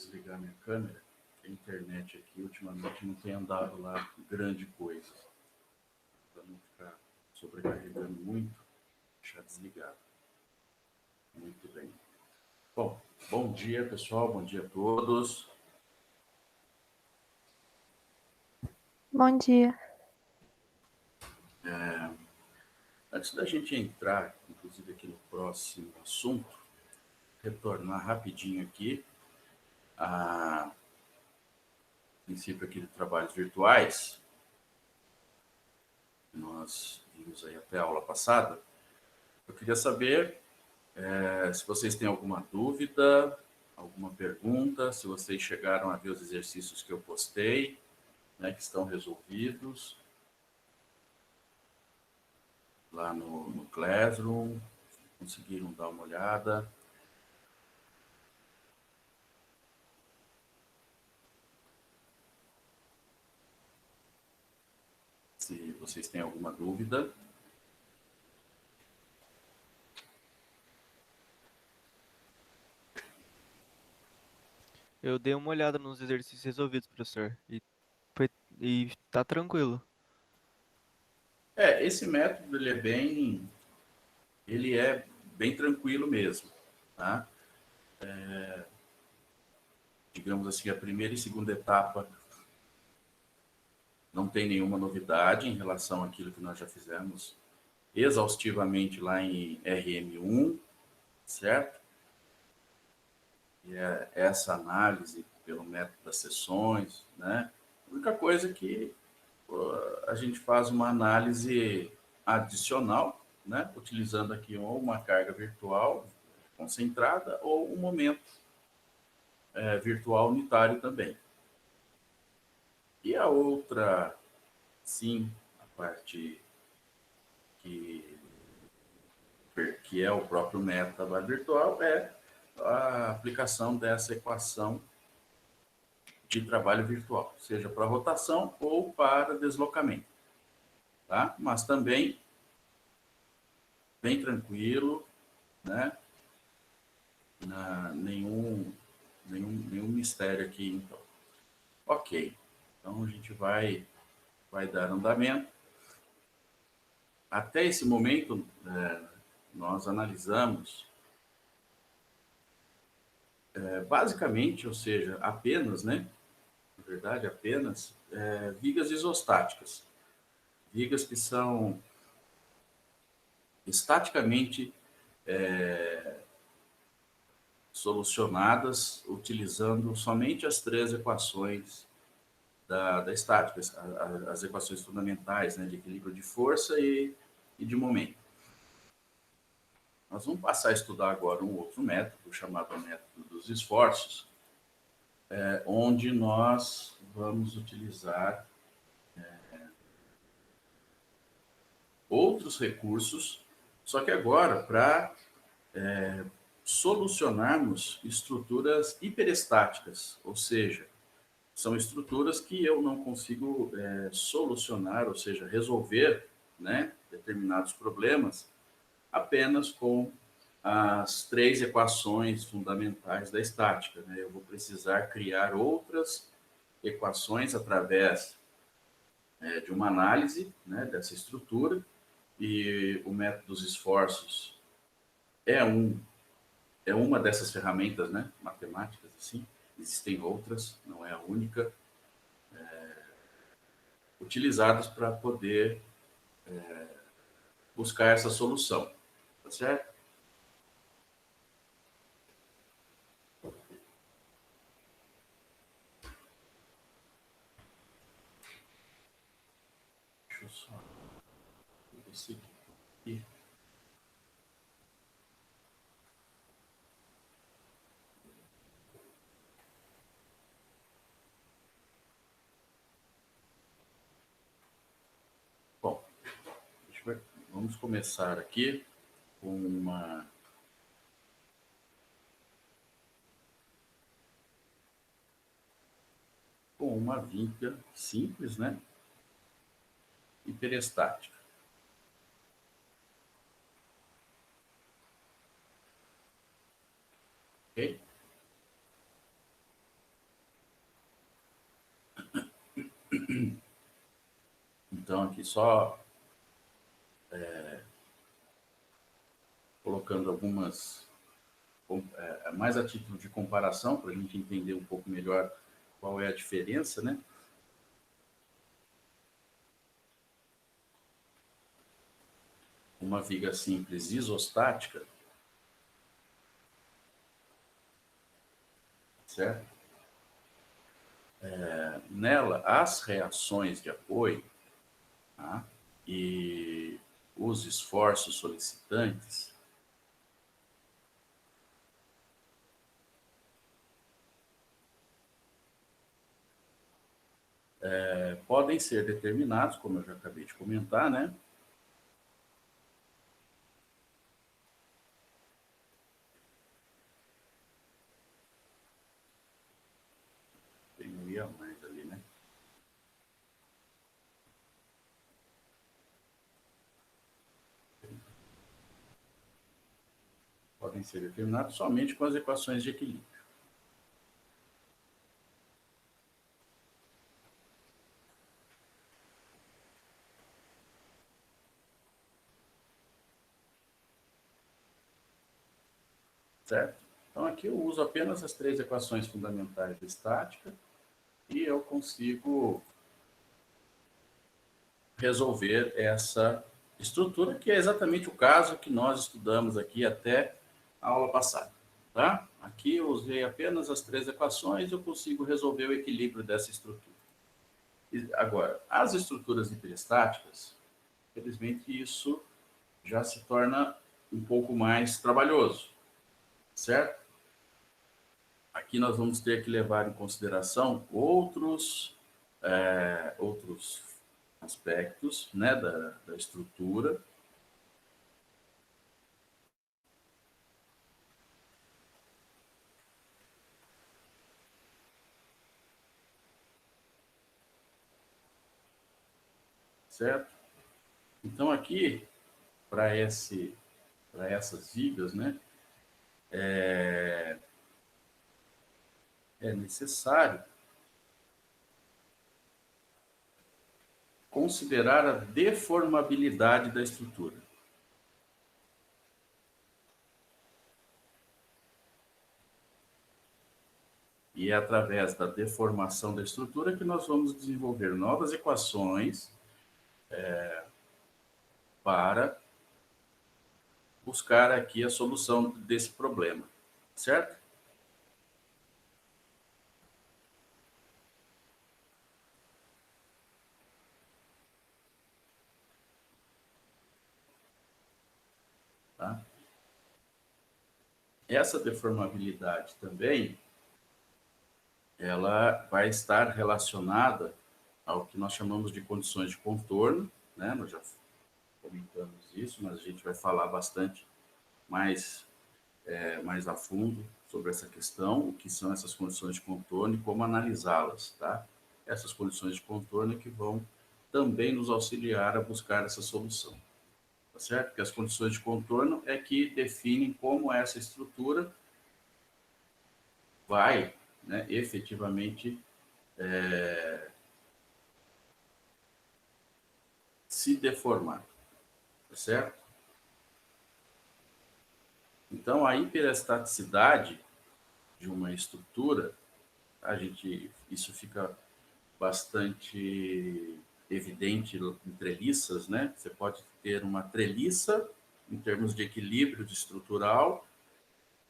desligar minha câmera. A internet aqui ultimamente não tem andado lá grande coisa. Para não ficar sobrecarregando muito, deixar desligado. Muito bem. Bom, bom dia pessoal, bom dia a todos. Bom dia. Antes da gente entrar, inclusive aqui no próximo assunto, retornar rapidinho aqui a princípio aqui de trabalhos virtuais. Nós vimos aí até a aula passada. Eu queria saber se vocês têm alguma dúvida, alguma pergunta, se vocês chegaram a ver os exercícios que eu postei, né, que estão resolvidos lá no Classroom, conseguiram dar uma olhada. Se vocês têm alguma dúvida. Eu dei uma olhada nos exercícios resolvidos, professor, e tá tranquilo. Esse método ele é bem tranquilo mesmo, tá? Digamos assim, a primeira e segunda etapa não tem nenhuma novidade em relação àquilo que nós já fizemos exaustivamente lá em RM1, certo? E é essa análise pelo método das sessões, né? A única coisa é que a gente faz uma análise adicional, né? Utilizando aqui ou uma carga virtual concentrada ou um momento virtual unitário também. E a outra, sim, a parte que é o próprio método trabalho virtual, é a aplicação dessa equação de trabalho virtual, seja para rotação ou para deslocamento, tá? Mas também bem tranquilo, né? Nenhum mistério aqui, então. Ok, então a gente vai dar andamento. Até esse momento, nós analisamos basicamente, ou seja, apenas, né? Na verdade, apenas vigas isostáticas. Vigas que são estaticamente solucionadas utilizando somente as três equações da estática, as equações fundamentais, né, de equilíbrio de força e de momento. Nós vamos passar a estudar agora um outro método, chamado método dos esforços, onde nós vamos utilizar outros recursos, só que agora para solucionarmos estruturas hiperestáticas, ou seja, são estruturas que eu não consigo solucionar, ou seja, resolver, né, determinados problemas apenas com as três equações fundamentais da estática, né? Eu vou precisar criar outras equações através de uma análise, né, dessa estrutura, e o método dos esforços é uma dessas ferramentas, né, matemáticas, assim. Existem outras, não é a única, utilizadas para poder buscar essa solução, tá certo? Deixa eu só decidir aqui. Bom, vamos começar aqui com uma viga simples, né? Hiperestática. Ok? Então, aqui só colocando algumas, mais a título de comparação, para a gente entender um pouco melhor qual é a diferença, né? Uma viga simples isostática, certo? Nela, as reações de apoio, tá? E os esforços solicitantes podem ser determinados, como eu já acabei de comentar, né? Tem um I a mais ali, né? Podem ser determinados somente com as equações de equilíbrio. Certo? Então, aqui eu uso apenas as 3 equações fundamentais da estática e eu consigo resolver essa estrutura, que é exatamente o caso que nós estudamos aqui até a aula passada. Tá? Aqui eu usei apenas as 3 equações e eu consigo resolver o equilíbrio dessa estrutura. Agora, as estruturas hiperestáticas, infelizmente, isso já se torna um pouco mais trabalhoso, certo? Aqui nós vamos ter que levar em consideração outros aspectos, né, da estrutura. Certo? Então, aqui, para essas vigas, né, é necessário considerar a deformabilidade da estrutura. E é através da deformação da estrutura que nós vamos desenvolver novas equações para buscar aqui a solução desse problema, certo? Tá? Essa deformabilidade também, ela vai estar relacionada ao que nós chamamos de condições de contorno, né? Nós já comentamos isso, mas a gente vai falar bastante mais, mais a fundo sobre essa questão, o que são essas condições de contorno e como analisá-las, tá? Essas condições de contorno que vão também nos auxiliar a buscar essa solução, tá certo? Porque as condições de contorno é que definem como essa estrutura vai, né, efetivamente se deformar, tá certo? Então, a hiperestaticidade de uma estrutura, isso fica bastante evidente em treliças, né? Você pode ter uma treliça, em termos de equilíbrio estrutural,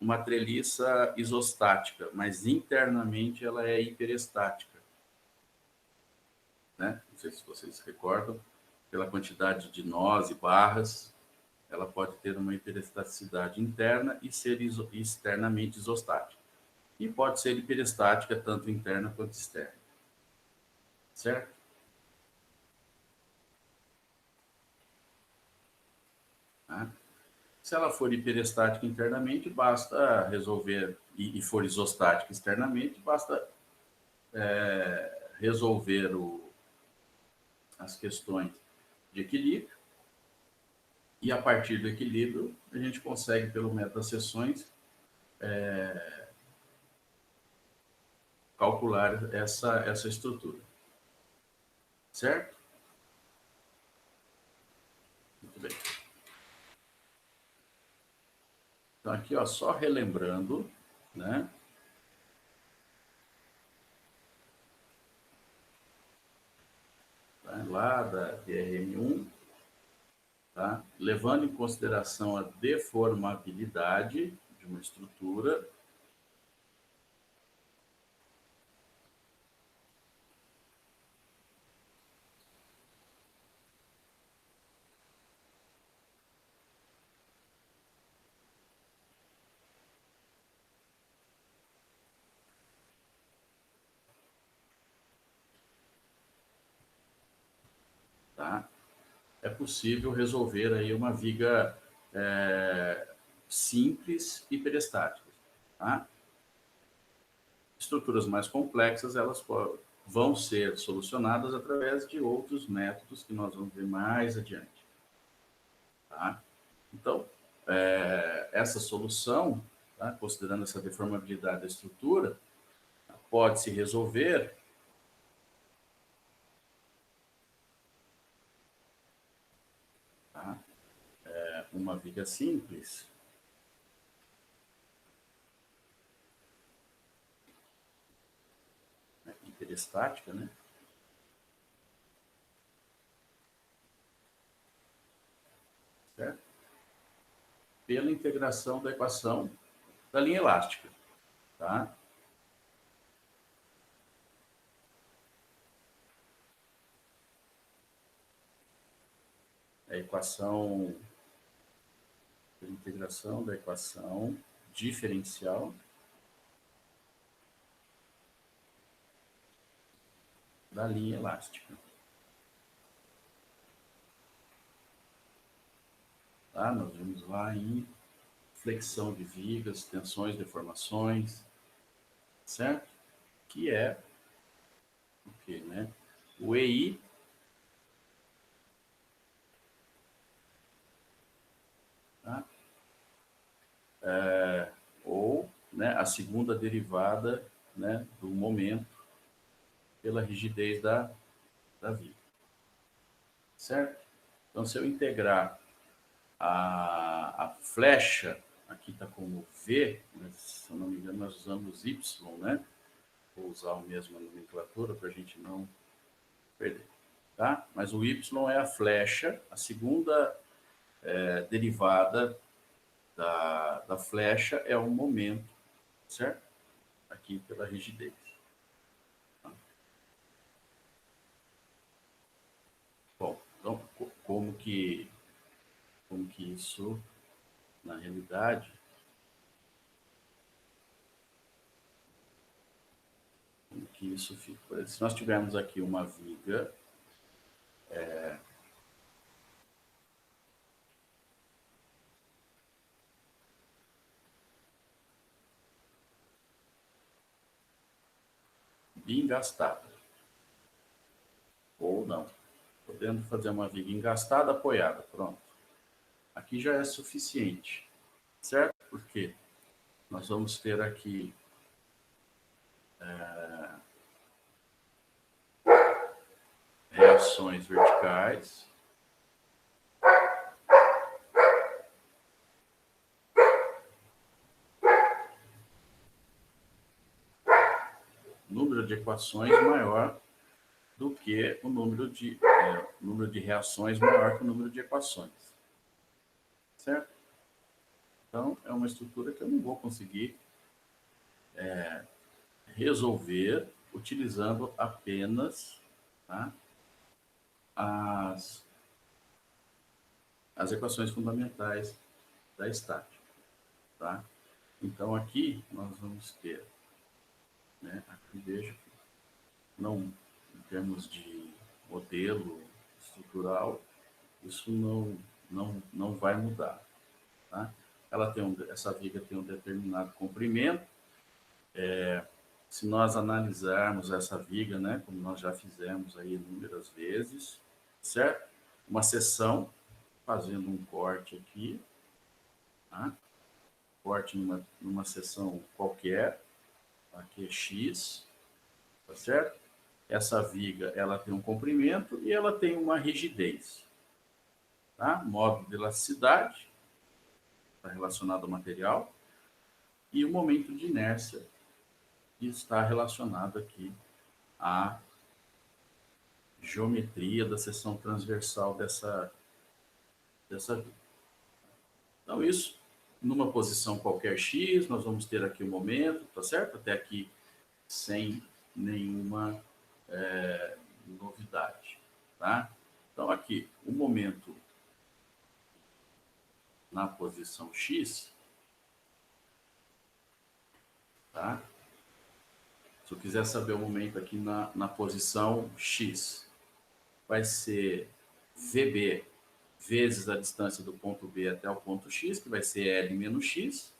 uma treliça isostática, mas internamente ela é hiperestática, né? Não sei se vocês se recordam, pela quantidade de nós e barras, ela pode ter uma hiperestaticidade interna e ser externamente isostática. E pode ser hiperestática tanto interna quanto externa. Certo? Tá? Se ela for hiperestática internamente, basta resolver, e for isostática externamente, basta resolver as questões de equilíbrio, e a partir do equilíbrio, a gente consegue, pelo método das seções, calcular essa estrutura. Certo? bem. Então, aqui, ó, só relembrando, né? Tá? Lá da DRM1, tá? Levando em consideração a deformabilidade de uma estrutura, tá? É possível resolver aí uma viga simples e perestática, tá? Estruturas mais complexas, elas vão ser solucionadas através de outros métodos que nós vamos ver mais adiante, tá? Então, essa solução, tá, considerando essa deformabilidade da estrutura, pode-se resolver tá, uma viga simples hiperestática, né? Certo? Pela integração da equação da linha elástica, tá? A equação, a integração da equação diferencial da linha elástica. Tá? Nós vimos lá em flexão de vigas, tensões, deformações, certo? Que é o quê, né? O EI, tá? Ou, né, a segunda derivada, né, do momento pela rigidez da viga, certo? Então, se eu integrar a flecha, aqui está como V, mas, se eu não me engano, nós usamos Y, né? Vou usar a mesma nomenclatura para a gente não perder, tá? Mas o Y é a flecha, a segunda derivada da flecha é o momento, certo? Aqui pela rigidez. Bom, então, como que isso, na realidade, como que isso fica? Por exemplo, se nós tivermos aqui uma viga bem engastada, ou não, podendo fazer uma viga engastada apoiada, pronto. Aqui já é suficiente, certo? Porque nós vamos ter aqui reações verticais, número de equações maior do que o número de reações maior que o número de equações, certo? Então, é uma estrutura que eu não vou conseguir resolver utilizando apenas, tá, as equações fundamentais da estática, tá? Então, aqui nós vamos ter, né, aqui veja, não, em termos de modelo estrutural, isso não vai mudar, tá? Essa viga tem um determinado comprimento. Se nós analisarmos essa viga, né, como nós já fizemos aí inúmeras vezes, certo? Uma seção, fazendo um corte aqui, tá? Corte numa seção qualquer, aqui é X, tá certo? Essa viga, ela tem um comprimento e ela tem uma rigidez, tá? Modo de elasticidade, está relacionado ao material, e o momento de inércia, que está relacionado aqui à geometria da seção transversal dessa viga. Então, isso, numa posição qualquer X, nós vamos ter aqui o momento, tá certo? Até aqui, sem nenhuma novidade, tá? Então, aqui, o momento na posição X, tá? Se eu quiser saber o momento aqui na posição X, vai ser VB vezes a distância do ponto B até o ponto X, que vai ser L menos X.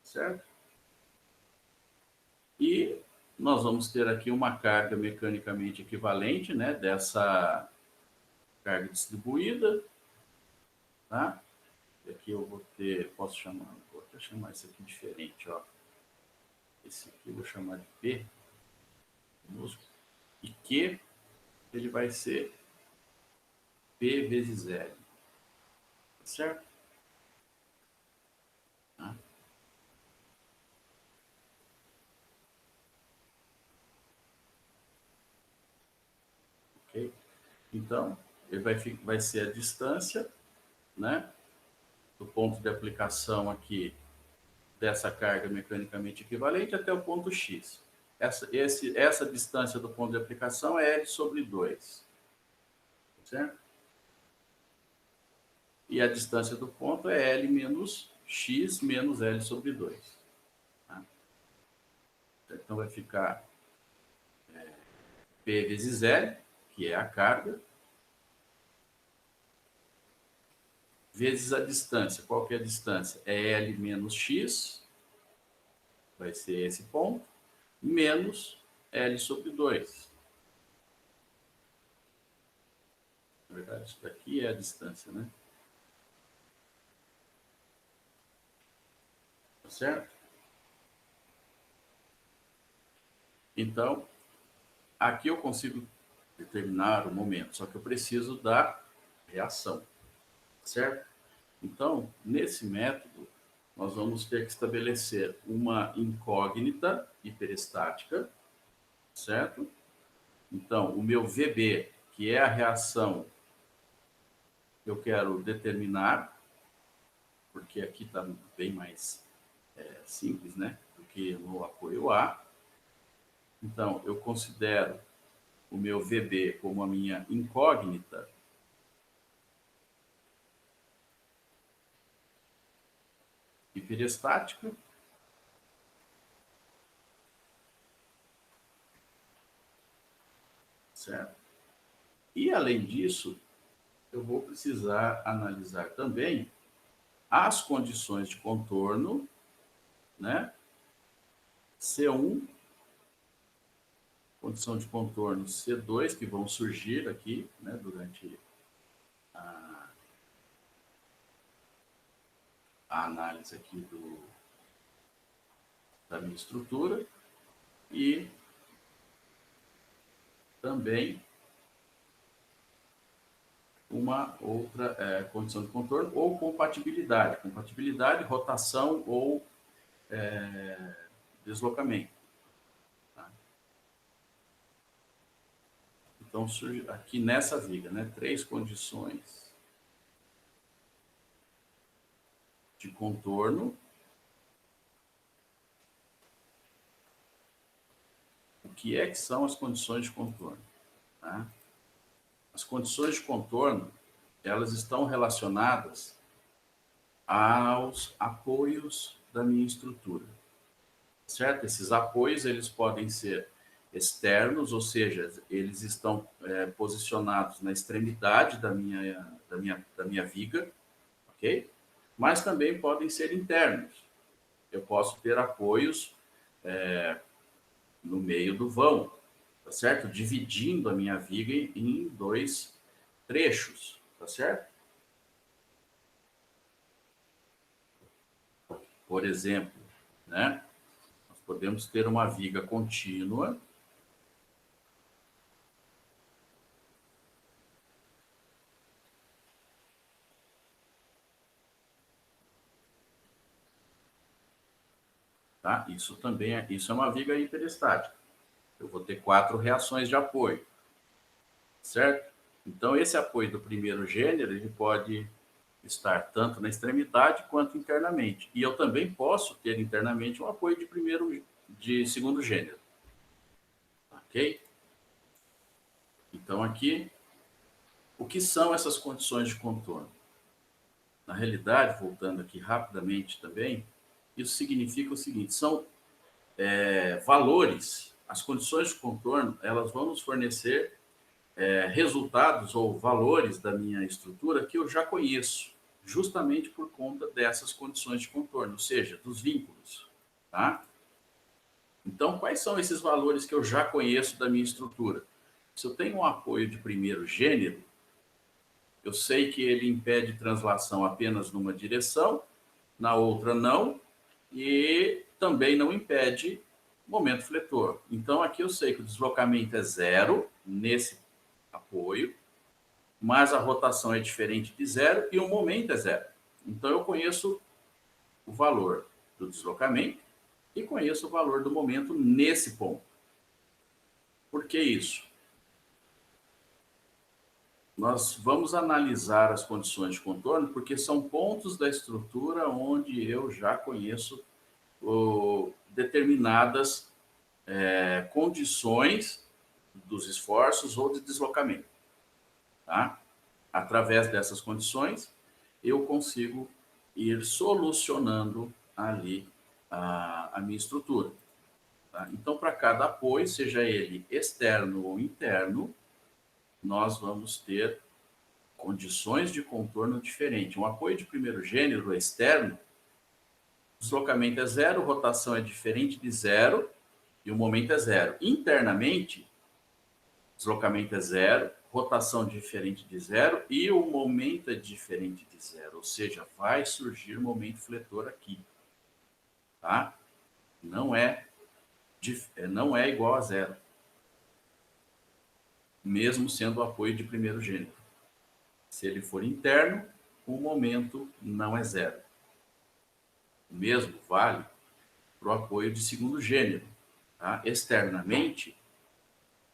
Certo? E nós vamos ter aqui uma carga mecanicamente equivalente, né, dessa carga distribuída, tá? E aqui eu vou até chamar isso aqui diferente, ó. Esse aqui eu vou chamar de P, minúsculo, e Q, ele vai ser P vezes L, tá certo? Tá? Ok? Então, ele vai ser a distância, né, do ponto de aplicação aqui dessa carga mecanicamente equivalente até o ponto X. Essa distância do ponto de aplicação é L sobre 2. Certo? E a distância do ponto é L menos X menos L sobre 2. Tá? Então vai ficar P vezes L, que é a carga, vezes a distância. Qual que é a distância? É L menos X, vai ser esse ponto, menos L sobre 2. Na verdade, isso daqui é a distância, né? Tá certo? Então, aqui eu consigo determinar o momento, só que eu preciso da reação, certo? Então, nesse método, nós vamos ter que estabelecer uma incógnita hiperestática, certo? Então, o meu VB, que é a reação que eu quero determinar, porque aqui está bem mais simples, né, do que no apoio A. Então, eu considero o meu VB como a minha incógnita hiperestática, certo? E, além disso, eu vou precisar analisar também as condições de contorno, né? C1, condição de contorno C2, que vão surgir aqui, né, durante a análise aqui da minha estrutura, e também uma outra condição de contorno, ou compatibilidade, rotação ou deslocamento. Tá? Então, surge aqui nessa viga, né, 3 condições de contorno. O que são as condições de contorno? Tá? As condições de contorno, elas estão relacionadas aos apoios da minha estrutura, certo? Esses apoios, eles podem ser externos, ou seja, eles estão posicionados na extremidade da minha viga, ok? Mas também podem ser internos. Eu posso ter apoios no meio do vão, tá certo? Dividindo a minha viga em 2 trechos, tá certo? Por exemplo, né? Nós podemos ter uma viga contínua Tá? Isso é uma viga hiperestática. Eu vou ter 4 reações de apoio, certo? Então, esse apoio do primeiro gênero, ele pode estar tanto na extremidade quanto internamente. E eu também posso ter internamente um apoio de segundo gênero. Ok? Então, aqui, o que são essas condições de contorno? Na realidade, voltando aqui rapidamente também, isso significa o seguinte, são valores, as condições de contorno, elas vão nos fornecer resultados ou valores da minha estrutura que eu já conheço, justamente por conta dessas condições de contorno, ou seja, dos vínculos. Tá? Então, quais são esses valores que eu já conheço da minha estrutura? Se eu tenho um apoio de primeiro gênero, eu sei que ele impede translação apenas numa direção, na outra não, e também não impede momento fletor. Então, aqui eu sei que o deslocamento é zero nesse apoio, mas a rotação é diferente de zero e o momento é zero. Então, eu conheço o valor do deslocamento e conheço o valor do momento nesse ponto. Por que isso? Nós vamos analisar as condições de contorno porque são pontos da estrutura onde eu já conheço determinadas condições dos esforços ou de deslocamento. Tá? Através dessas condições, eu consigo ir solucionando ali a minha estrutura. Tá? Então, para cada apoio, seja ele externo ou interno, nós vamos ter condições de contorno diferentes. Um apoio de primeiro gênero externo, deslocamento é zero, rotação é diferente de zero e o momento é zero. Internamente, deslocamento é zero, rotação diferente de zero e o momento é diferente de zero. Ou seja, vai surgir momento fletor aqui. Tá? Não é igual a zero, mesmo sendo o apoio de primeiro gênero. Se ele for interno, o momento não é zero. O mesmo vale para o apoio de segundo gênero. Tá? Externamente,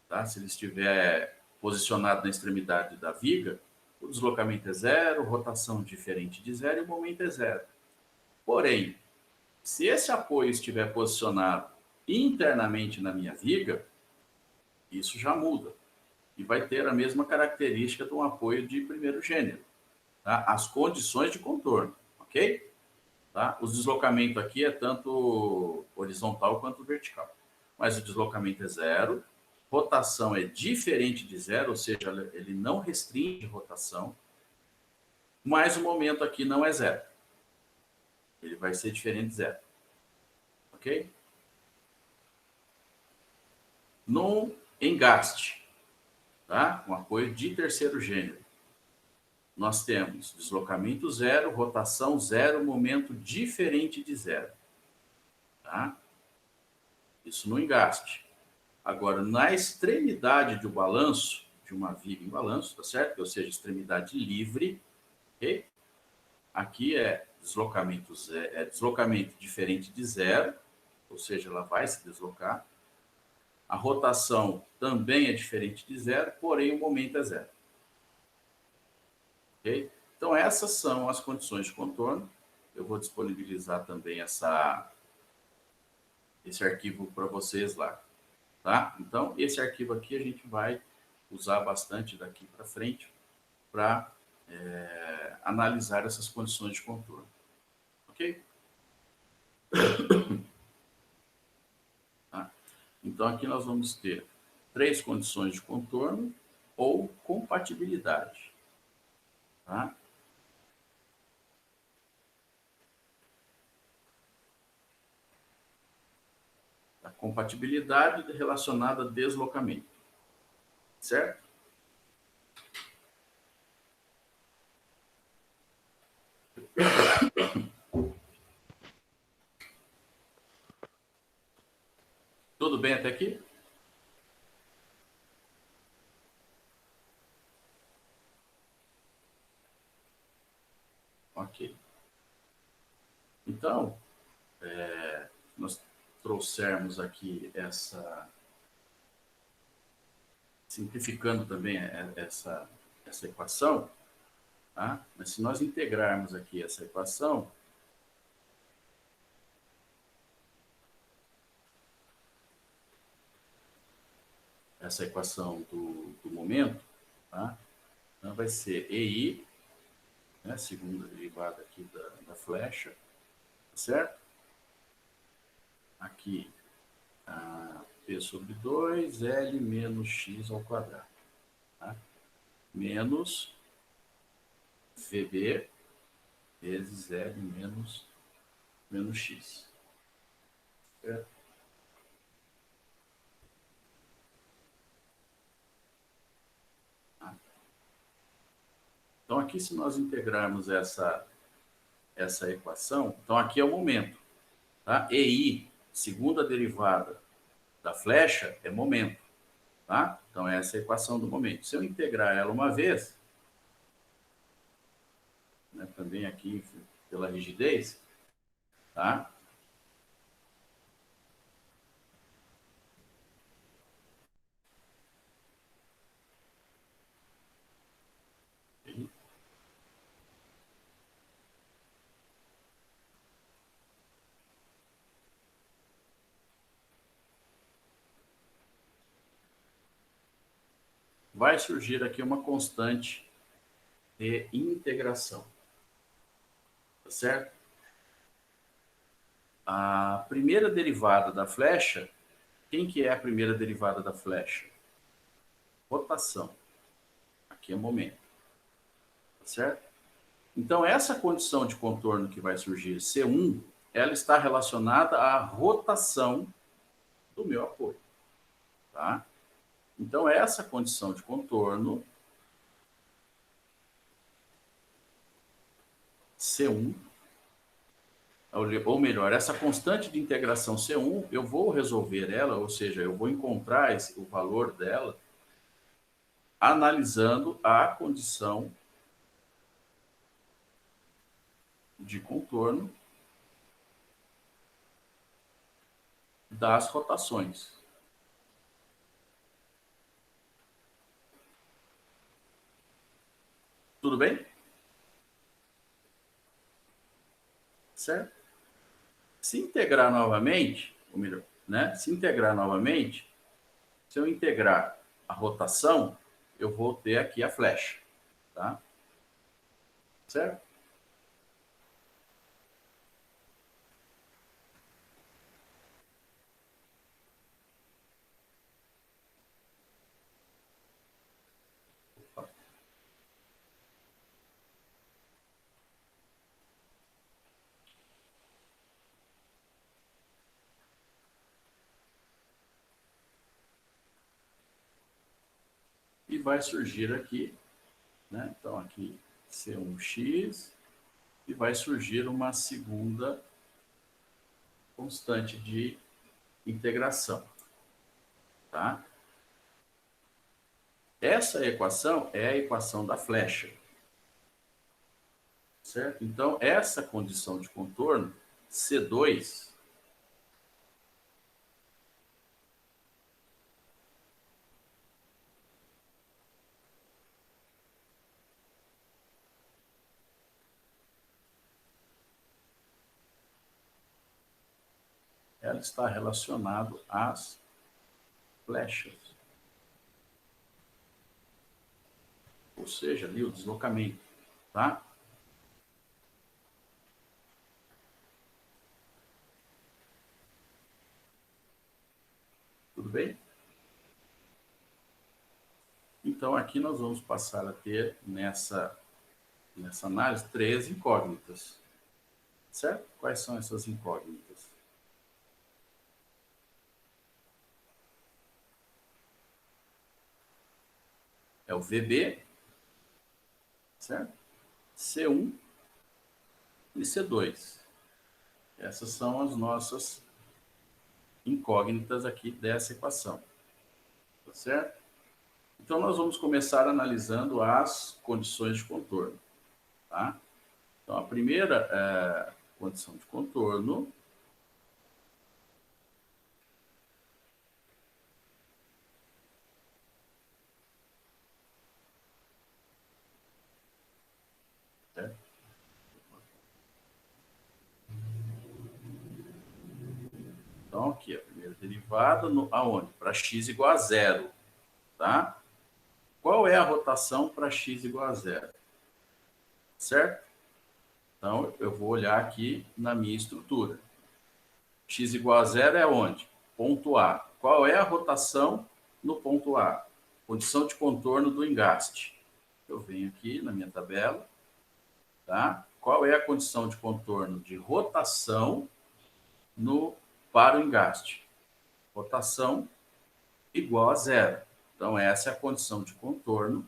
tá? Se ele estiver posicionado na extremidade da viga, o deslocamento é zero, rotação diferente de zero e o momento é zero. Porém, se esse apoio estiver posicionado internamente na minha viga, isso já muda. E vai ter a mesma característica de um apoio de primeiro gênero. Tá? As condições de contorno, ok? Tá? O deslocamento aqui é tanto horizontal quanto vertical. Mas o deslocamento é zero, rotação é diferente de zero, ou seja, ele não restringe rotação, mas o momento aqui não é zero. Ele vai ser diferente de zero. Ok? No engaste, tá? Com apoio de terceiro gênero, nós temos deslocamento zero, rotação zero, momento diferente de zero. Tá? Isso no engaste. Agora, na extremidade do balanço, de uma viga em balanço, tá certo? Ou seja, extremidade livre, ok? Aqui é deslocamento diferente de zero, ou seja, ela vai se deslocar. A rotação também é diferente de zero, porém o momento é zero. Ok? Então, essas são as condições de contorno. Eu vou disponibilizar também esse arquivo para vocês lá. Tá? Então, esse arquivo aqui a gente vai usar bastante daqui para frente para analisar essas condições de contorno. Ok? Tá? Então, aqui nós vamos ter 3 condições de contorno ou compatibilidade. Tá? A compatibilidade relacionada a deslocamento. Certo? Tudo bem até aqui? Ok. Então, nós trouxermos aqui simplificando também essa equação, tá? Mas se nós integrarmos aqui essa equação, do momento, tá? Então vai ser EI, né, segunda derivada aqui da flecha, certo? Aqui, P sobre 2, L menos X ao quadrado, tá? Menos VB vezes L menos X, certo? Então, aqui, se nós integrarmos essa equação, então aqui é o momento, tá? EI, segunda derivada da flecha, é momento, tá? Então, essa é a equação do momento. Se eu integrar ela uma vez, né, também aqui pela rigidez, tá? Vai surgir aqui uma constante de integração, tá certo? A primeira derivada da flecha, quem que é a primeira derivada da flecha? Rotação. Aqui é momento, tá certo? Então, essa condição de contorno que vai surgir, C1, ela está relacionada à rotação do meu apoio, tá? Então, essa condição de contorno, C1, ou melhor, essa constante de integração C1, eu vou resolver ela, ou seja, eu vou encontrar o valor dela analisando a condição de contorno das rotações. Tudo bem? Certo? Se integrar novamente, ou melhor, né? Se integrar novamente, se eu integrar a rotação, eu vou ter aqui a flecha, tá? Certo? E vai surgir aqui, né? Então aqui C1x e vai surgir uma segunda constante de integração, tá? Essa equação é a equação da flecha, certo? Então, essa condição de contorno, C2, ela está relacionada às flechas. Ou seja, ali o deslocamento, tá? Tudo bem? Então, aqui nós vamos passar a ter, nessa análise, 3 incógnitas. Certo? Quais são essas incógnitas? É o VB, certo? C1 e C2. Essas são as nossas incógnitas aqui dessa equação. Tá certo? Então, nós vamos começar analisando as condições de contorno. Tá? Então, a primeira condição de contorno certo? Então, aqui, a primeira derivada, aonde? Para x igual a zero, tá? Qual é a rotação para x igual a zero? Certo? Então, eu vou olhar aqui na minha estrutura. X igual a zero é onde? Ponto A. Qual é a rotação no ponto A? Condição de contorno do engaste. Eu venho aqui na minha tabela, tá? Qual é a condição de contorno de rotação para o engaste? Rotação igual a zero. Então, essa é a condição de contorno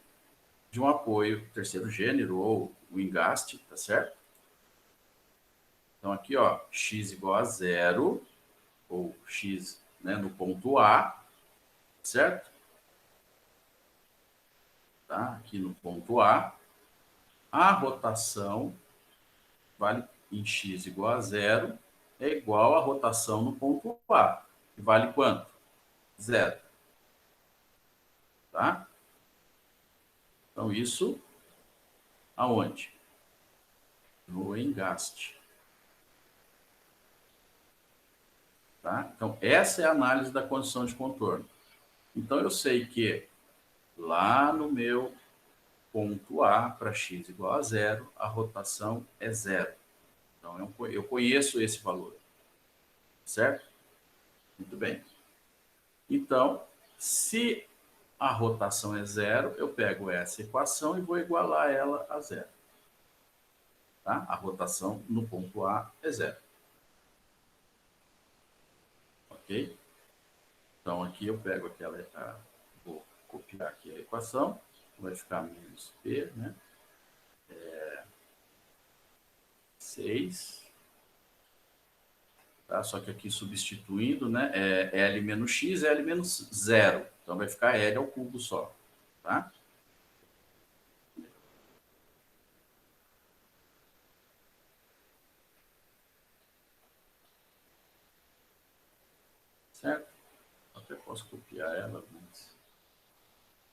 de um apoio terceiro gênero ou o engaste, tá certo? Então, aqui, ó, x igual a zero, ou x, né, no ponto A, certo? Tá? Aqui no ponto A, a rotação vale em x igual a zero, é igual à rotação no ponto A, que vale quanto? Zero. Tá? Então, isso aonde? No engaste. Tá? Então, essa é a análise da condição de contorno. Então, eu sei que lá no meu ponto A, para x igual a zero, a rotação é zero. Então, eu conheço esse valor. Certo? Muito bem. Então, se a rotação é zero, eu pego essa equação e vou igualar ela a zero. Tá? A rotação no ponto A é zero. Ok? Então, aqui eu pego vou copiar aqui a equação, vai ficar menos P, né? 6. Tá? Só que aqui substituindo, né? É L menos X, L menos zero. Então, vai ficar L ao cubo só. Tá? Certo? Até posso copiar ela, mas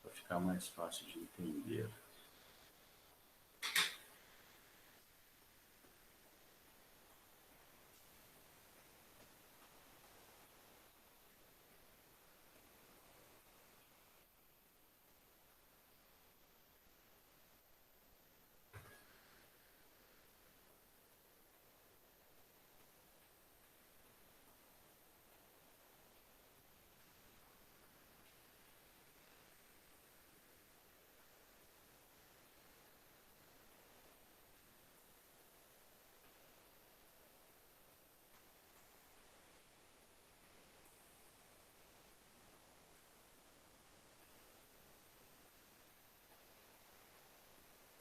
para ficar mais fácil de entender.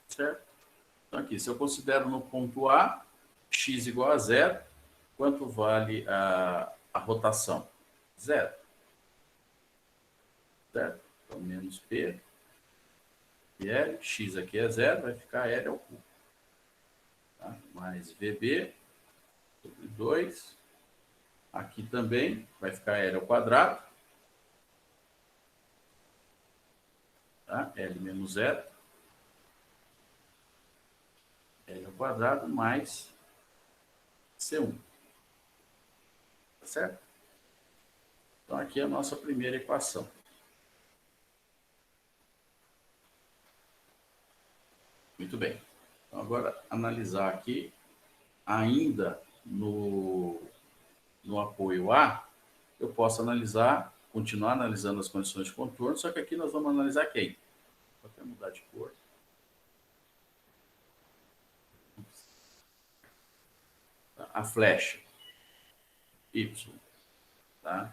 Certo? Então, aqui, se eu considero no ponto A, x igual a zero, quanto vale a rotação? Zero. Certo? Então, menos P e L, x aqui é zero, vai ficar L ao cubo. Tá? Mais VB sobre 2. Aqui também vai ficar L ao quadrado. Tá? L menos zero. L ao quadrado mais C1. Tá certo? Então, aqui é a nossa primeira equação. Muito bem. Então, agora, analisar aqui, ainda no apoio A, eu posso continuar analisando as condições de contorno, só que aqui nós vamos analisar quem? Vou até mudar de cor. A flecha. Y. Tá?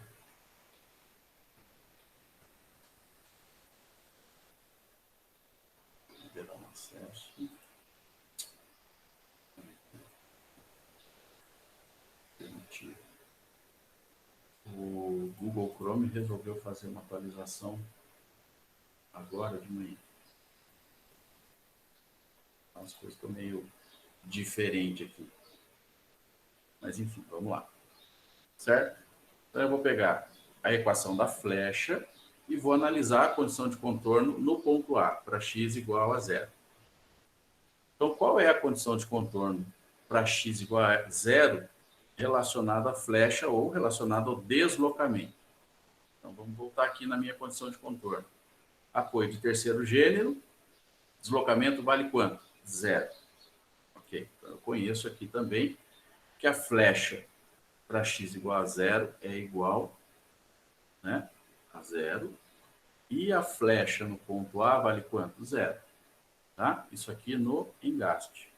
Liberar um acesso. Permitir. O Google Chrome resolveu fazer uma atualização agora de manhã. As coisas estão meio diferentes aqui. Mas enfim, vamos lá. Certo? Então eu vou pegar a equação da flecha e vou analisar a condição de contorno no ponto A, para x igual a zero. Então, qual é a condição de contorno para x igual a zero relacionada à flecha ou relacionada ao deslocamento? Então, vamos voltar aqui na minha condição de contorno. Apoio de terceiro gênero, deslocamento vale quanto? Zero. Ok, então eu conheço aqui também que a flecha para x igual a zero é igual, né, a zero. E a flecha no ponto A vale quanto? Zero. Tá? Isso aqui no engaste.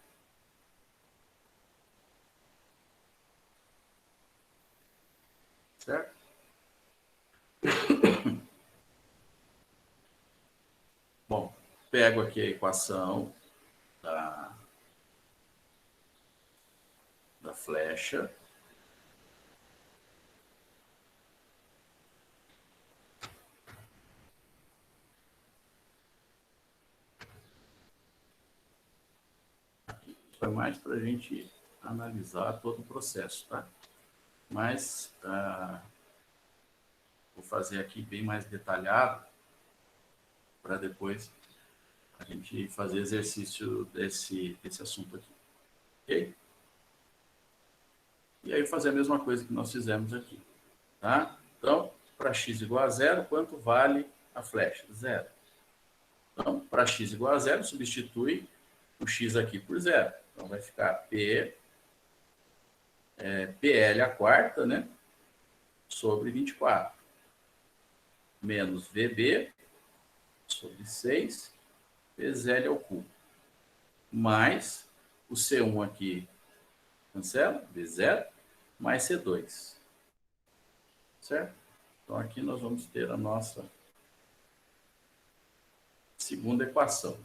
Certo? Bom, pego aqui a equação da flecha. Foi mais para a gente analisar todo o processo, tá? Mas vou fazer aqui bem mais detalhado para depois a gente fazer exercício desse assunto aqui. Ok? E aí fazer a mesma coisa que nós fizemos aqui. Tá? Então, para x igual a zero, quanto vale a flecha? Zero. Então, para x igual a zero, substitui o x aqui por zero. Então, vai ficar PL a quarta, né? Sobre 24. Menos VB sobre 6, vezes L ao cubo. Mais o C1 aqui, cancela, V0, mais C2. Certo? Então, aqui nós vamos ter a nossa segunda equação.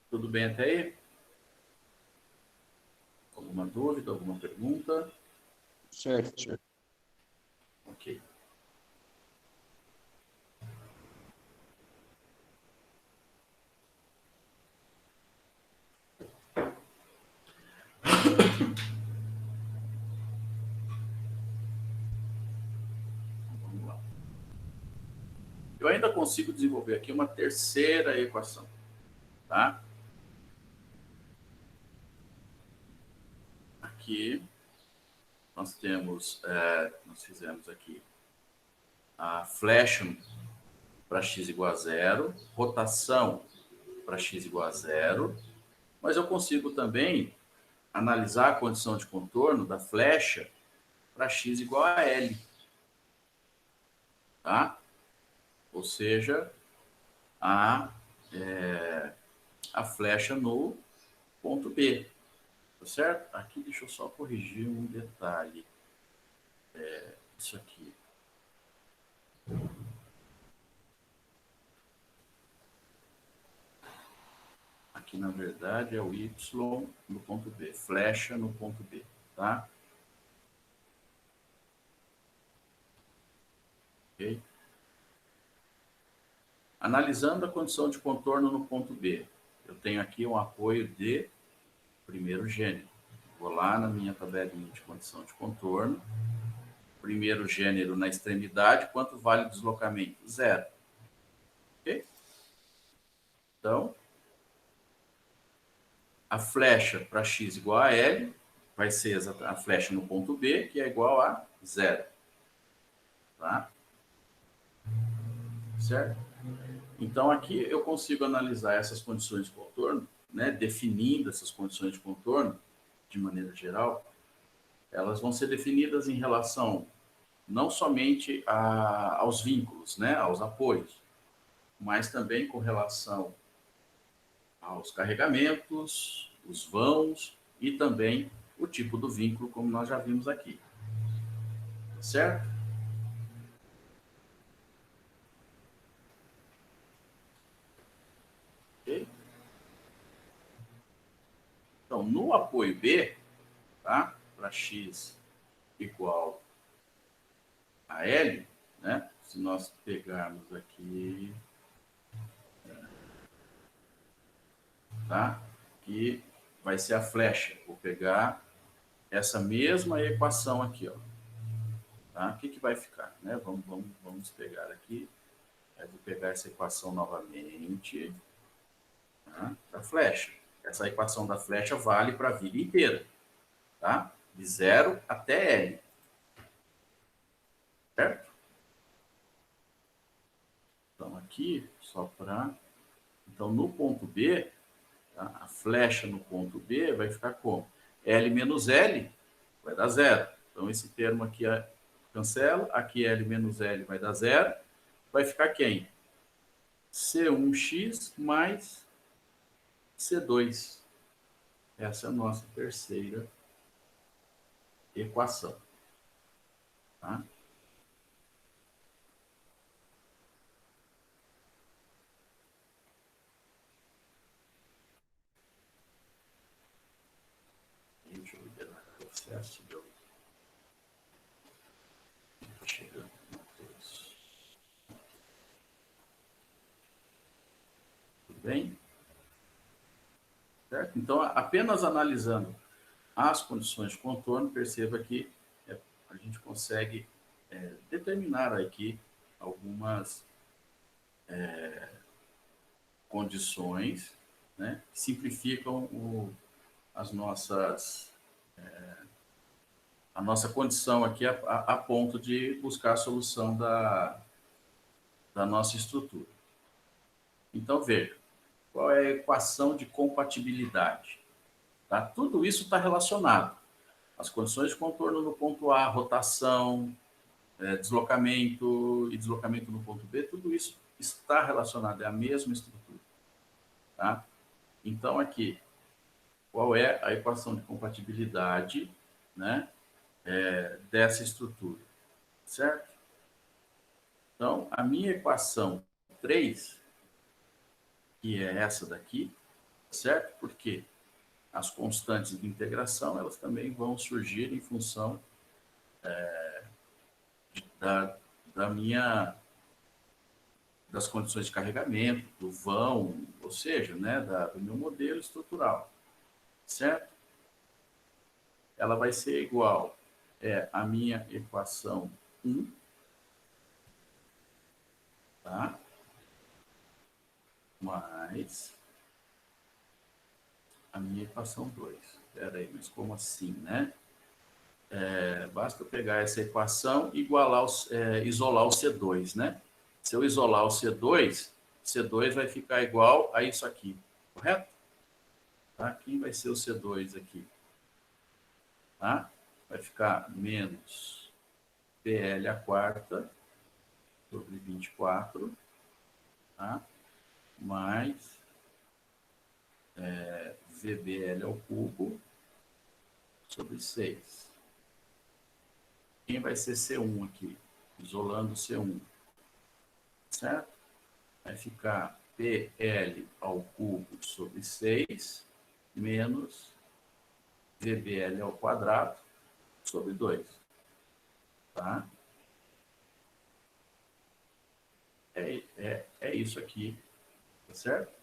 Tudo bem até aí? Alguma dúvida, alguma pergunta? Certo, senhor. Ok. Vamos lá. Eu ainda consigo desenvolver aqui uma terceira equação, tá? Aqui nós temos, nós fizemos aqui a flecha para x igual a zero, rotação para x igual a zero, mas eu consigo também analisar a condição de contorno da flecha para x igual a L, tá? Ou seja, a flecha no ponto B, tá certo? Aqui deixa eu só corrigir um detalhe. Isso aqui. Aqui, na verdade, é o Y no ponto B, flecha no ponto B, tá? Ok? Analisando a condição de contorno no ponto B, eu tenho aqui um apoio de primeiro gênero. Vou lá na minha tabelinha de condição de contorno. Primeiro gênero na extremidade, quanto vale o deslocamento? Zero. Ok? Então, a flecha para x igual a L vai ser a flecha no ponto B, que é igual a zero. Tá? Certo? Então, aqui eu consigo analisar essas condições de contorno, né, definindo essas condições de contorno, de maneira geral, elas vão ser definidas em relação não somente aos vínculos, né, aos apoios, mas também com relação aos carregamentos, os vãos e também o tipo do vínculo, como nós já vimos aqui. Certo? Ok? Então, no apoio B, tá? Para x igual a L, né? Se nós pegarmos aqui tá? Que vai ser a flecha. Vou pegar essa mesma equação aqui, ó. Tá? O que vai ficar? Né? Vamos pegar aqui. Eu vou pegar essa equação novamente. Tá? Da flecha. Essa equação da flecha vale para a vida inteira. Tá? De 0 até L. Certo? Então, aqui, só para... Então, no ponto B, tá? A flecha no ponto B vai ficar como? L menos L vai dar 0. Então, esse termo aqui cancela. Aqui L menos L vai dar 0. Vai ficar quem? C1x mais C2. Essa é a nossa terceira equação. Tá? Deixa eu liberar o processo. Estou chegando. Tudo bem? Certo? Então, apenas analisando as condições de contorno, perceba que a gente consegue determinar aqui algumas condições, né, que simplificam as nossas... a nossa condição aqui a ponto de buscar a solução da nossa estrutura. Então, veja, qual é a equação de compatibilidade? Tá? Tudo isso está relacionado. As condições de contorno no ponto A, rotação, deslocamento e deslocamento no ponto B, tudo isso está relacionado, é a mesma estrutura. Tá? Então, aqui, qual é a equação de compatibilidade, né, dessa estrutura? Certo? Então, a minha equação 3, que é essa daqui, certo? Porque as constantes de integração, elas também vão surgir em função das condições de carregamento, do vão, ou seja, né, do meu modelo estrutural, certo? Ela vai ser igual a minha equação 1, tá? Mais a minha equação 2. Espera aí, mas como assim, né? Basta eu pegar essa equação e isolar o C2, né? Se eu isolar o C2, C2 vai ficar igual a isso aqui, correto? Tá? Quem vai ser o C2 aqui? Tá? Vai ficar menos PL a quarta sobre 24, tá? Mais VBL ao cubo sobre 6. Quem vai ser C1 aqui? Isolando C1. Certo? Vai ficar PL ao cubo sobre 6 menos VBL ao quadrado sobre 2. Tá? É isso aqui. Tá certo?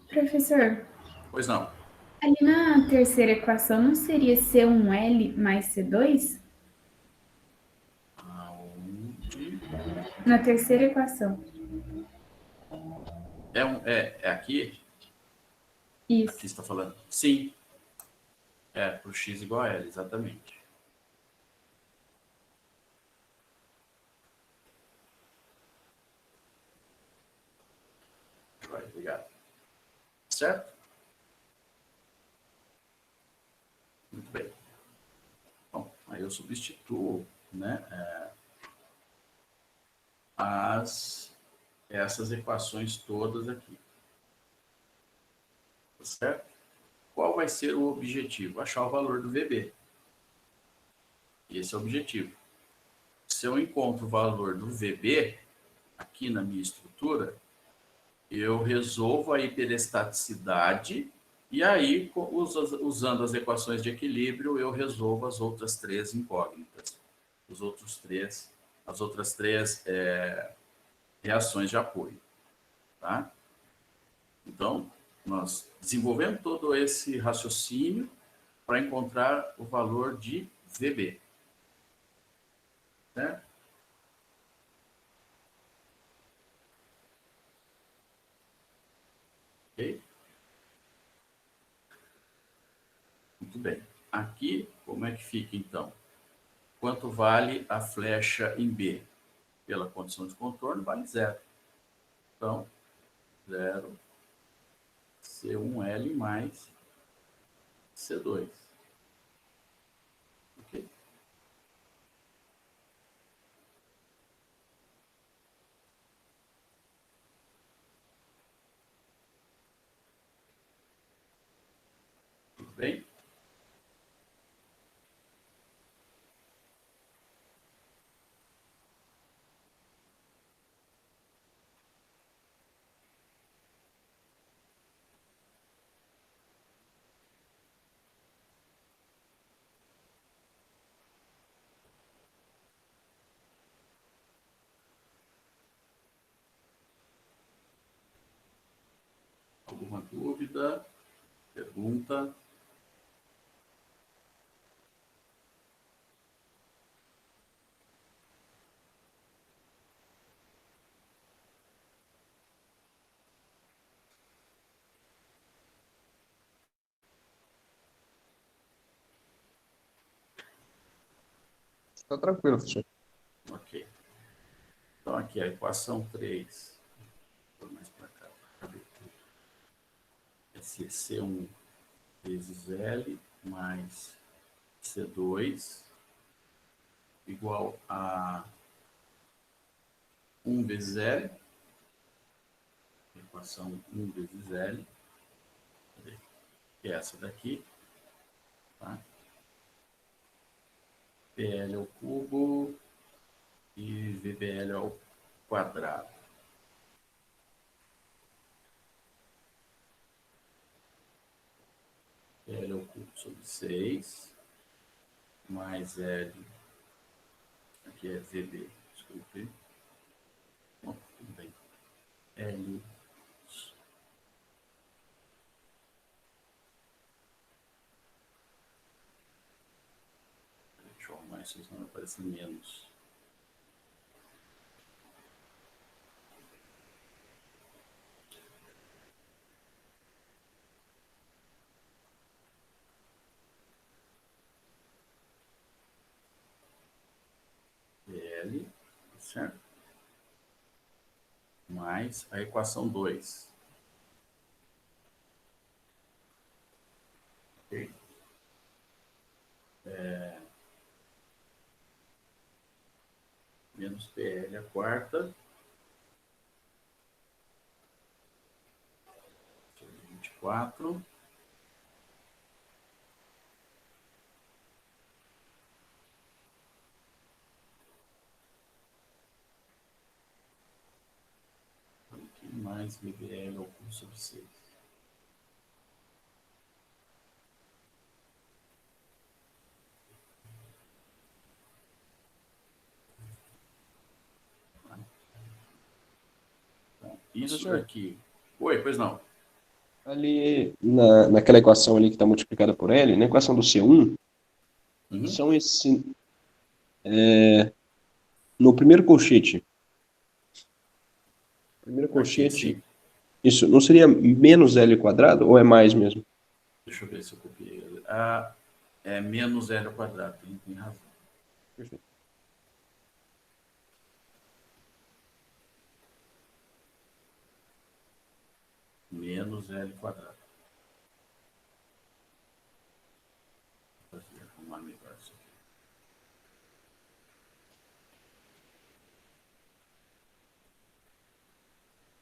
Professor, Pois não. ali na terceira equação não seria C1L mais C2? Aonde? Na terceira equação. É aqui? Isso. Aqui você está falando? Sim. Para o x igual a L, exatamente. Obrigado. Certo? Muito bem. Bom, aí eu substituo, né, essas equações todas aqui. Tá certo? Qual vai ser o objetivo? Achar o valor do VB. Esse é o objetivo. Se eu encontro o valor do VB aqui na minha estrutura, eu resolvo a hiperestaticidade e aí, usando as equações de equilíbrio, eu resolvo as outras 3 incógnitas. as outras três reações de apoio, tá? Então, nós desenvolvemos todo esse raciocínio para encontrar o valor de VB, certo? Ok? Muito bem. Aqui, como é que fica, então? Quanto vale a flecha em B? Pela condição de contorno, vale zero. Então, zero C1L mais C2. Ok? Tudo bem? Alguma dúvida? Pergunta? Está tranquilo, professor. Ok. Então, aqui a equação 3. Vou mais para cá. Esse é C1 vezes L mais C2 igual a 1 vezes L. Equação 1 vezes L. Que é essa daqui. Tá? PL ao cubo e VBL ao quadrado. L ao cubo sobre 6, mais L, aqui é VB, desculpe. Bom, tudo bem. L, deixa eu arrumar isso, senão vai aparecer menos. PL, certo? Mais a equação 2. Ok? Menos PL a quarta. Sobre 24. Aqui, mais VBL ao cubo sobre 6. Então, isso Professor. daqui. Oi, pois não. Ali, naquela equação ali que está multiplicada por L, na equação do C1, Uhum. são esse, no primeiro colchete. Primeiro Aqui, colchete, sim. isso, não seria menos L quadrado ou é mais mesmo? Deixa eu ver se eu copiei ele. Ah, é menos L ao quadrado, tem razão. Perfeito. Menos L quadrado. Vou arrumar melhor isso aqui.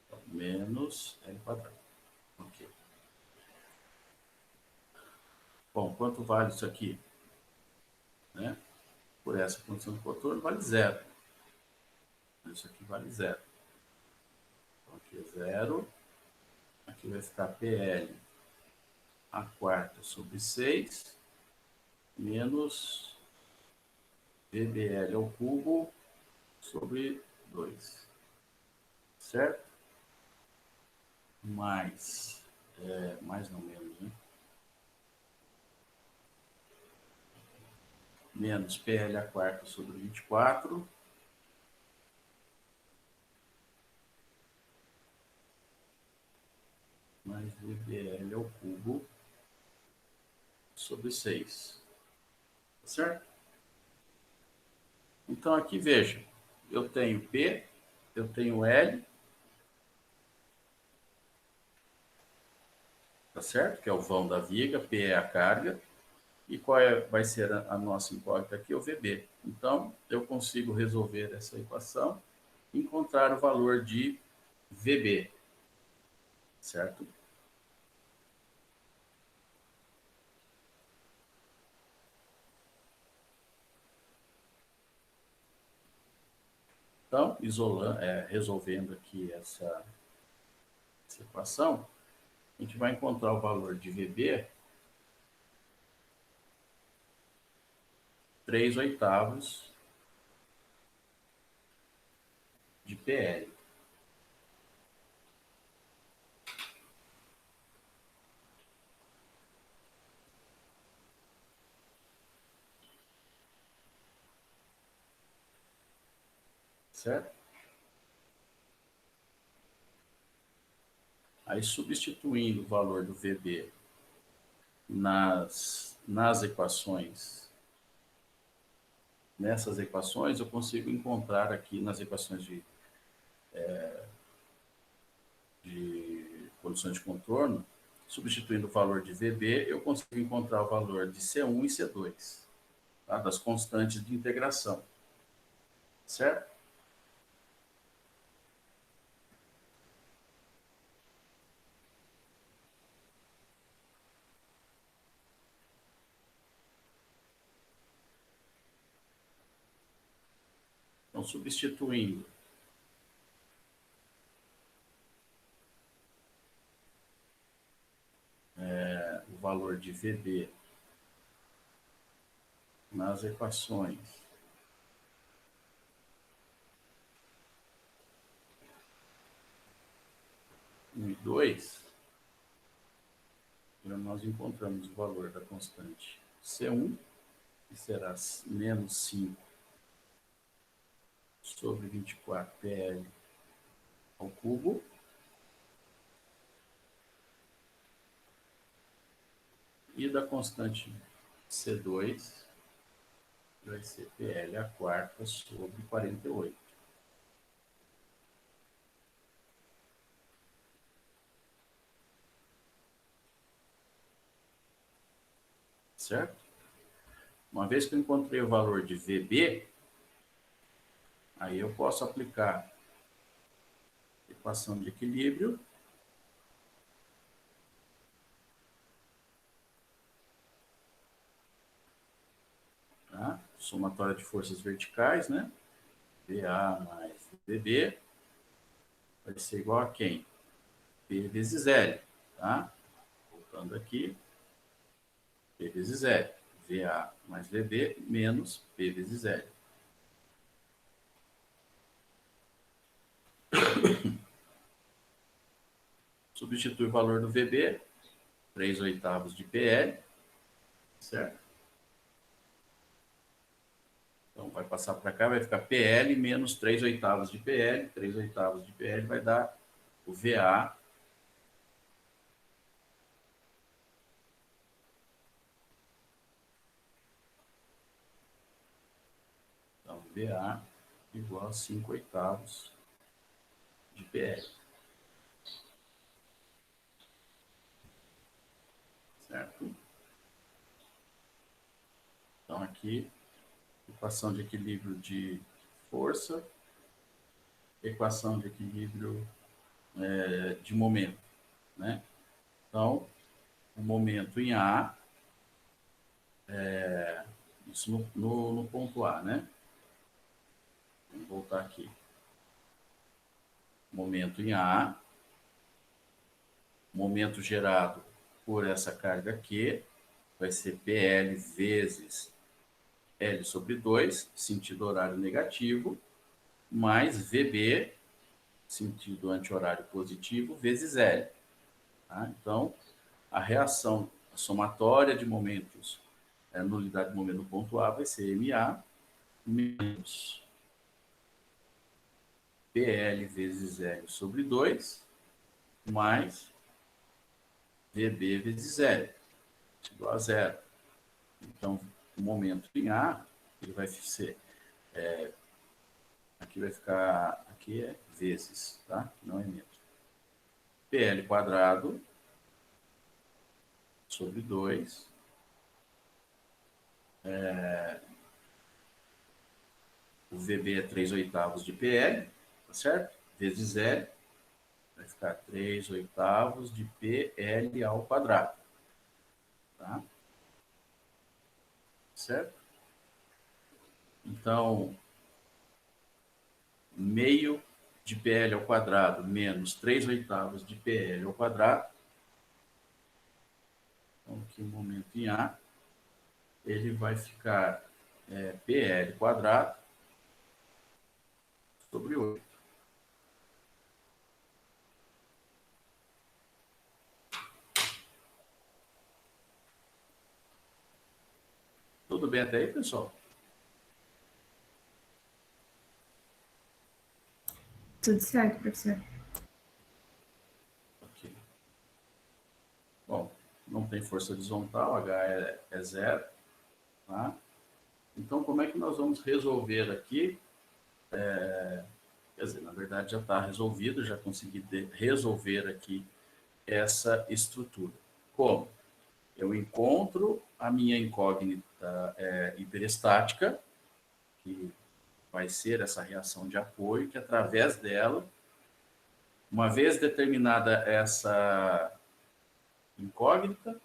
Então, menos L quadrado. Ok. Bom, quanto vale isso aqui? Né? Por essa condição de contorno, vale zero. Isso aqui vale zero. Então, aqui é zero. Aqui vai ficar PL a quarta sobre 6 menos VBL ao cubo sobre 2. Certo? Mais não menos, né? Menos PL a quarta sobre 24. Mais VBL ao cubo sobre 6. Certo? Então, aqui, veja. Eu tenho P, eu tenho L, tá certo? Que é o vão da viga, P é a carga. E qual vai ser a nossa incógnita aqui? O VB. Então, eu consigo resolver essa equação e encontrar o valor de VB. Certo? Então, resolvendo aqui essa equação, a gente vai encontrar o valor de VB 3/8 de PL. Certo? Aí, substituindo o valor do VB nas equações, nessas equações, eu consigo encontrar aqui nas equações de condições de contorno, substituindo o valor de VB, eu consigo encontrar o valor de C1 e C2, tá? Das constantes de integração. Certo? Então, substituindo o valor de VB nas equações um e 2, nós encontramos o valor da constante C1, que será menos 5 sobre 24 PL ao cubo, e da constante C2, vai ser PL a quarta sobre 48. Certo? Uma vez que eu encontrei o valor de VB, aí eu posso aplicar a equação de equilíbrio, tá? Somatória de forças verticais, né? VA mais VB vai ser igual a quem? P vezes L, tá? Voltando aqui, P vezes L. VA mais VB menos P vezes L. Substitui o valor do VB, 3/8 de PL, certo? Então, vai passar para cá, vai ficar PL menos 3/8 de PL. 3/8 de PL vai dar o VA então, VA igual a 5/8 de PL. Certo? Então, aqui, equação de equilíbrio de força, equação de equilíbrio de momento, né? Então, o momento em A, isso no ponto A, né? Vamos voltar aqui. Momento em A, momento gerado por essa carga Q, vai ser PL vezes L sobre 2, sentido horário negativo, mais VB, sentido anti-horário positivo, vezes L. Tá? Então, a reação somatória de momentos, nulidade de momento no ponto A, vai ser MA menos PL vezes L sobre 2, mais VB vezes L, igual a zero. Então, o momento em A, ele vai ser, aqui vai ficar, aqui é vezes, tá? Não é menos. PL quadrado sobre 2, o VB é 3/8 de PL, tá certo? Vezes L, vai ficar 3/8 de PL ao quadrado, tá? Certo? Então, meio de PL ao quadrado menos 3/8 de PL ao quadrado. Então, aqui no momento em A, ele vai ficar PL quadrado sobre 8. Tudo bem até aí, pessoal? Tudo certo, professor. Ok. Bom, não tem força horizontal, H é zero, tá? Então, como é que nós vamos resolver aqui? Quer dizer, na verdade já está resolvido, já consegui resolver aqui essa estrutura. Como? Eu encontro a minha incógnita hiperestática, que vai ser essa reação de apoio, que através dela, uma vez determinada essa incógnita,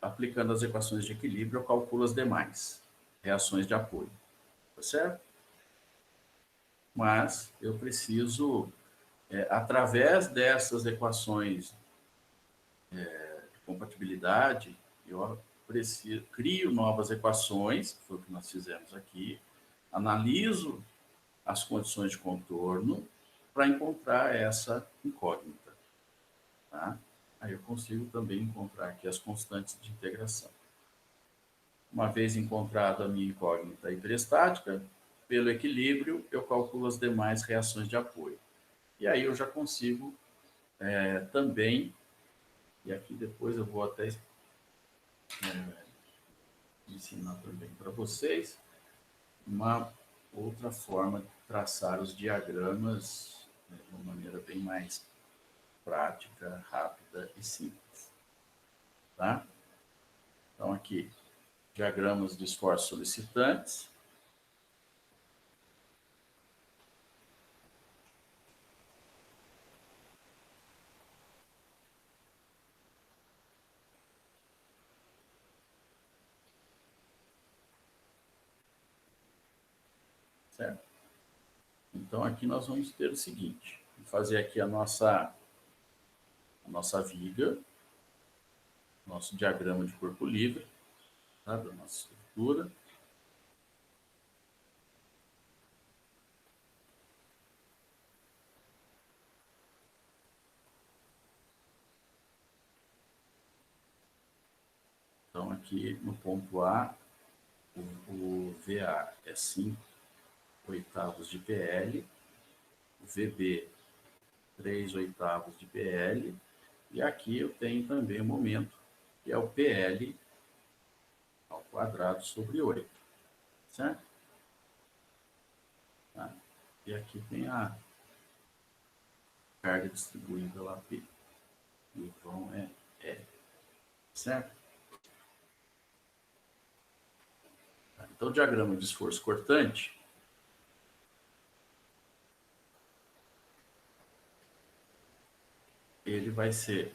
aplicando as equações de equilíbrio, eu calculo as demais reações de apoio, tá certo? Mas eu preciso, através dessas equações de compatibilidade, eu crio novas equações, que foi o que nós fizemos aqui, analiso as condições de contorno para encontrar essa incógnita. Tá? Aí eu consigo também encontrar aqui as constantes de integração. Uma vez encontrada a minha incógnita hiperestática, pelo equilíbrio, eu calculo as demais reações de apoio. E aí eu já consigo também, e aqui depois eu vou até ensinar também para vocês, uma outra forma de traçar os diagramas de uma maneira bem mais prática, rápida e simples. Tá? Então, aqui, diagramas de esforços solicitantes. Certo? Então, aqui nós vamos ter o seguinte, vou fazer aqui a nossa viga, nosso diagrama de corpo livre, tá? Da nossa estrutura. Então, aqui no ponto A, o VA é 5/8 de PL, o VB 3/8 de PL, e aqui eu tenho também o momento, que é o PL ao quadrado sobre 8, certo? Tá? E aqui tem a carga distribuída lá, P. E o vão é L, certo? Tá? Então, o diagrama de esforço cortante, ele vai ser,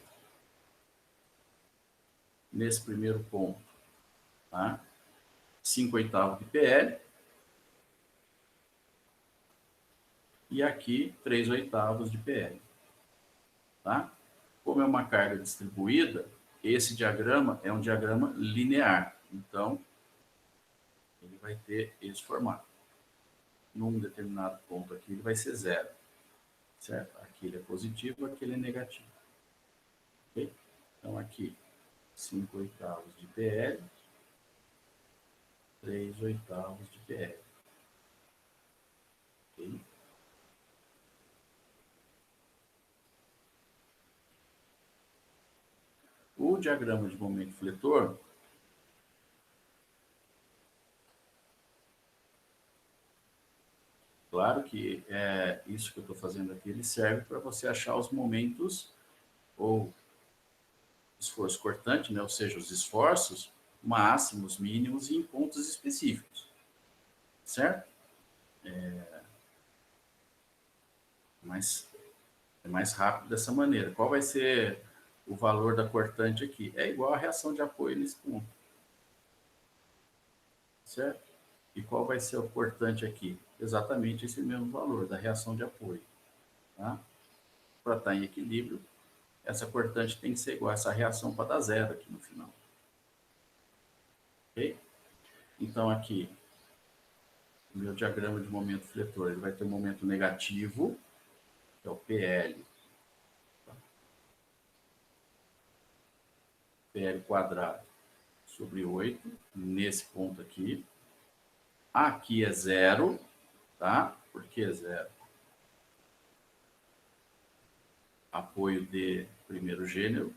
nesse primeiro ponto, tá? 5/8 de PL, e aqui 3/8 de PL. Tá? Como é uma carga distribuída, esse diagrama é um diagrama linear. Então, ele vai ter esse formato. Num determinado ponto aqui, ele vai ser 0. Certo? Aqui ele é positivo, aqui ele é negativo. Ok? Então, aqui, 5/8 de PL, 3/8 de PL. Ok? O diagrama de momento fletor, claro que isso que eu estou fazendo aqui, ele serve para você achar os momentos ou esforço cortante, né? Ou seja, os esforços máximos, mínimos e em pontos específicos, certo? Mas é mais rápido dessa maneira. Qual vai ser o valor da cortante aqui? É igual a reação de apoio nesse ponto, certo? E qual vai ser o cortante aqui? Exatamente esse mesmo valor da reação de apoio, tá? Para estar em equilíbrio, essa cortante tem que ser igual a essa reação para dar 0 aqui no final. Ok? Então, aqui, o meu diagrama de momento fletor, ele vai ter um momento negativo, que é o PL. PL quadrado sobre 8, nesse ponto aqui. Aqui é 0, tá? Por que 0? Apoio de primeiro gênero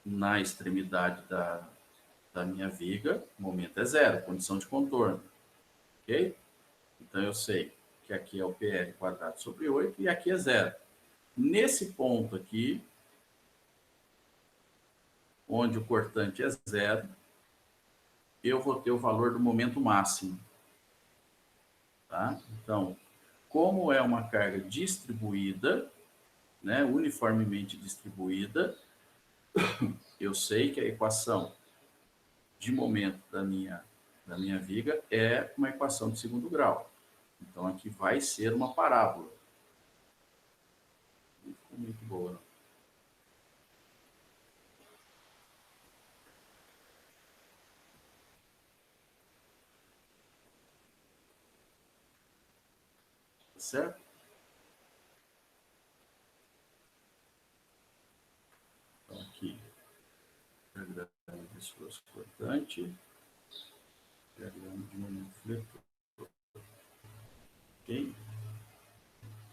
na extremidade da minha viga, o momento é 0, condição de contorno, ok? Então, eu sei que aqui é o PL quadrado sobre 8 e aqui é 0. Nesse ponto aqui, onde o cortante é 0, eu vou ter o valor do momento máximo, tá? Então, como é uma carga distribuída, né, uniformemente distribuída, eu sei que a equação de momento da minha viga é uma equação de segundo grau. Então, aqui vai ser uma parábola. Não ficou muito boa, não. Tá certo? Então, aqui, diagrama de esforço cortante, diagrama de momento fletor. Ok?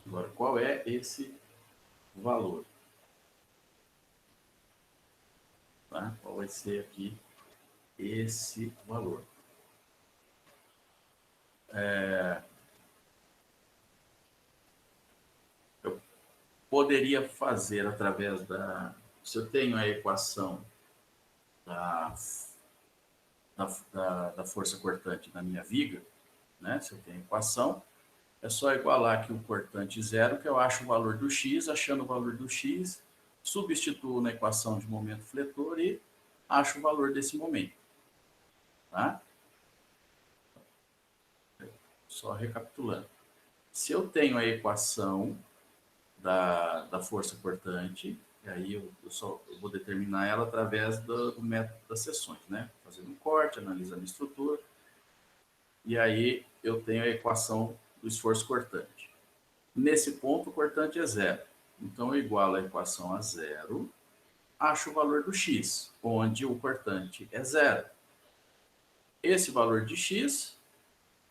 Agora, qual é esse valor? Tá? Qual vai ser aqui esse valor? Eu poderia fazer através se eu tenho a equação da, da força cortante na minha viga, né? Se eu tenho a equação, é só igualar aqui o cortante 0, que eu acho o valor do x, achando o valor do x, substituo na equação de momento fletor e acho o valor desse momento. Tá? Só recapitulando. Se eu tenho a equação da força cortante, e aí eu vou determinar ela através do método das seções, né? Fazendo um corte, analisando a estrutura, e aí eu tenho a equação do esforço cortante. Nesse ponto, o cortante é 0. Então, eu igualo a equação a 0, acho o valor do x, onde o cortante é 0. Esse valor de x,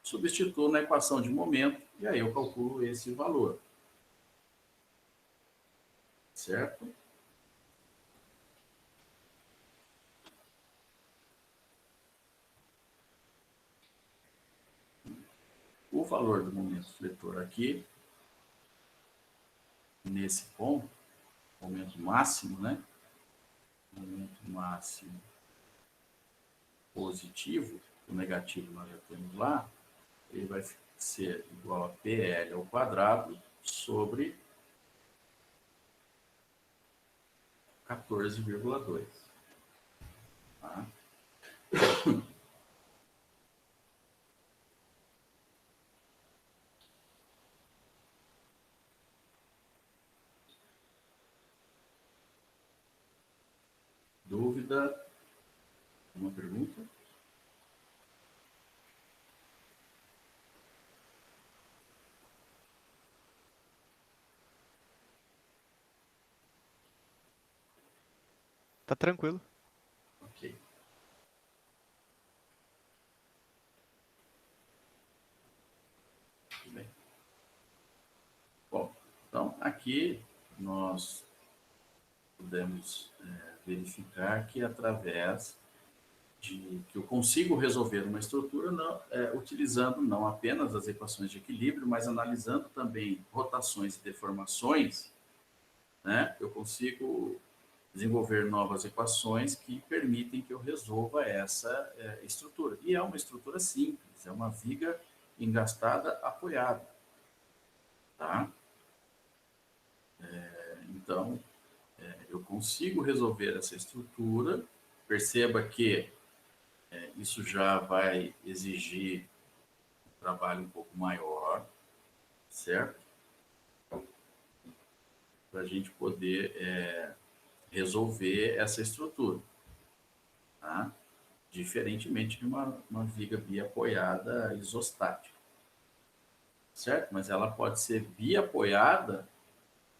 substituo na equação de momento, e aí eu calculo esse valor. Certo? O valor do momento fletor aqui, nesse ponto, momento máximo, né? Momento máximo positivo, o negativo nós já temos lá, ele vai ser igual a PL ao quadrado sobre 14,2. Tá? Dúvida? Uma pergunta? Tá tranquilo. Ok. Tudo bem. Bom, então aqui nós podemos verificar que através de que eu consigo resolver uma estrutura utilizando não apenas as equações de equilíbrio, mas analisando também rotações e deformações, né? Eu consigo desenvolver novas equações que permitem que eu resolva essa estrutura. E é uma estrutura simples, é uma viga engastada apoiada, tá? Então, eu consigo resolver essa estrutura. Perceba que isso já vai exigir um trabalho um pouco maior, certo? Para a gente poder resolver essa estrutura, tá? Diferentemente de uma viga biapoiada isostática, certo? Mas ela pode ser biapoiada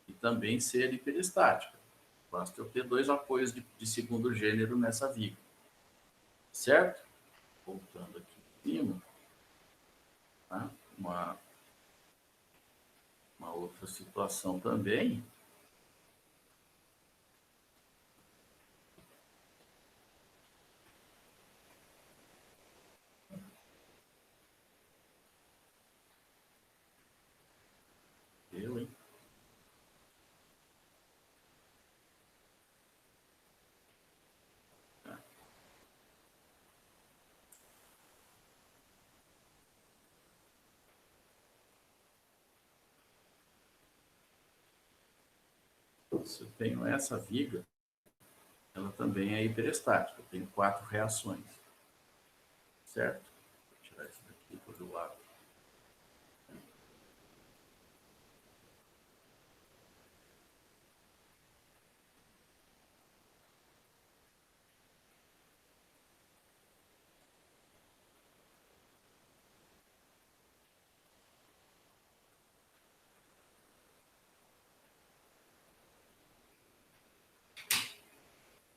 e também ser hiperestática. Basta eu ter dois apoios de segundo gênero nessa viga, certo? Voltando aqui em cima, tá? Uma outra situação também. Eu, hein? Se eu tenho essa viga, ela também é hiperestática. Eu tenho 4 reações, certo? Vou tirar isso daqui para o lado.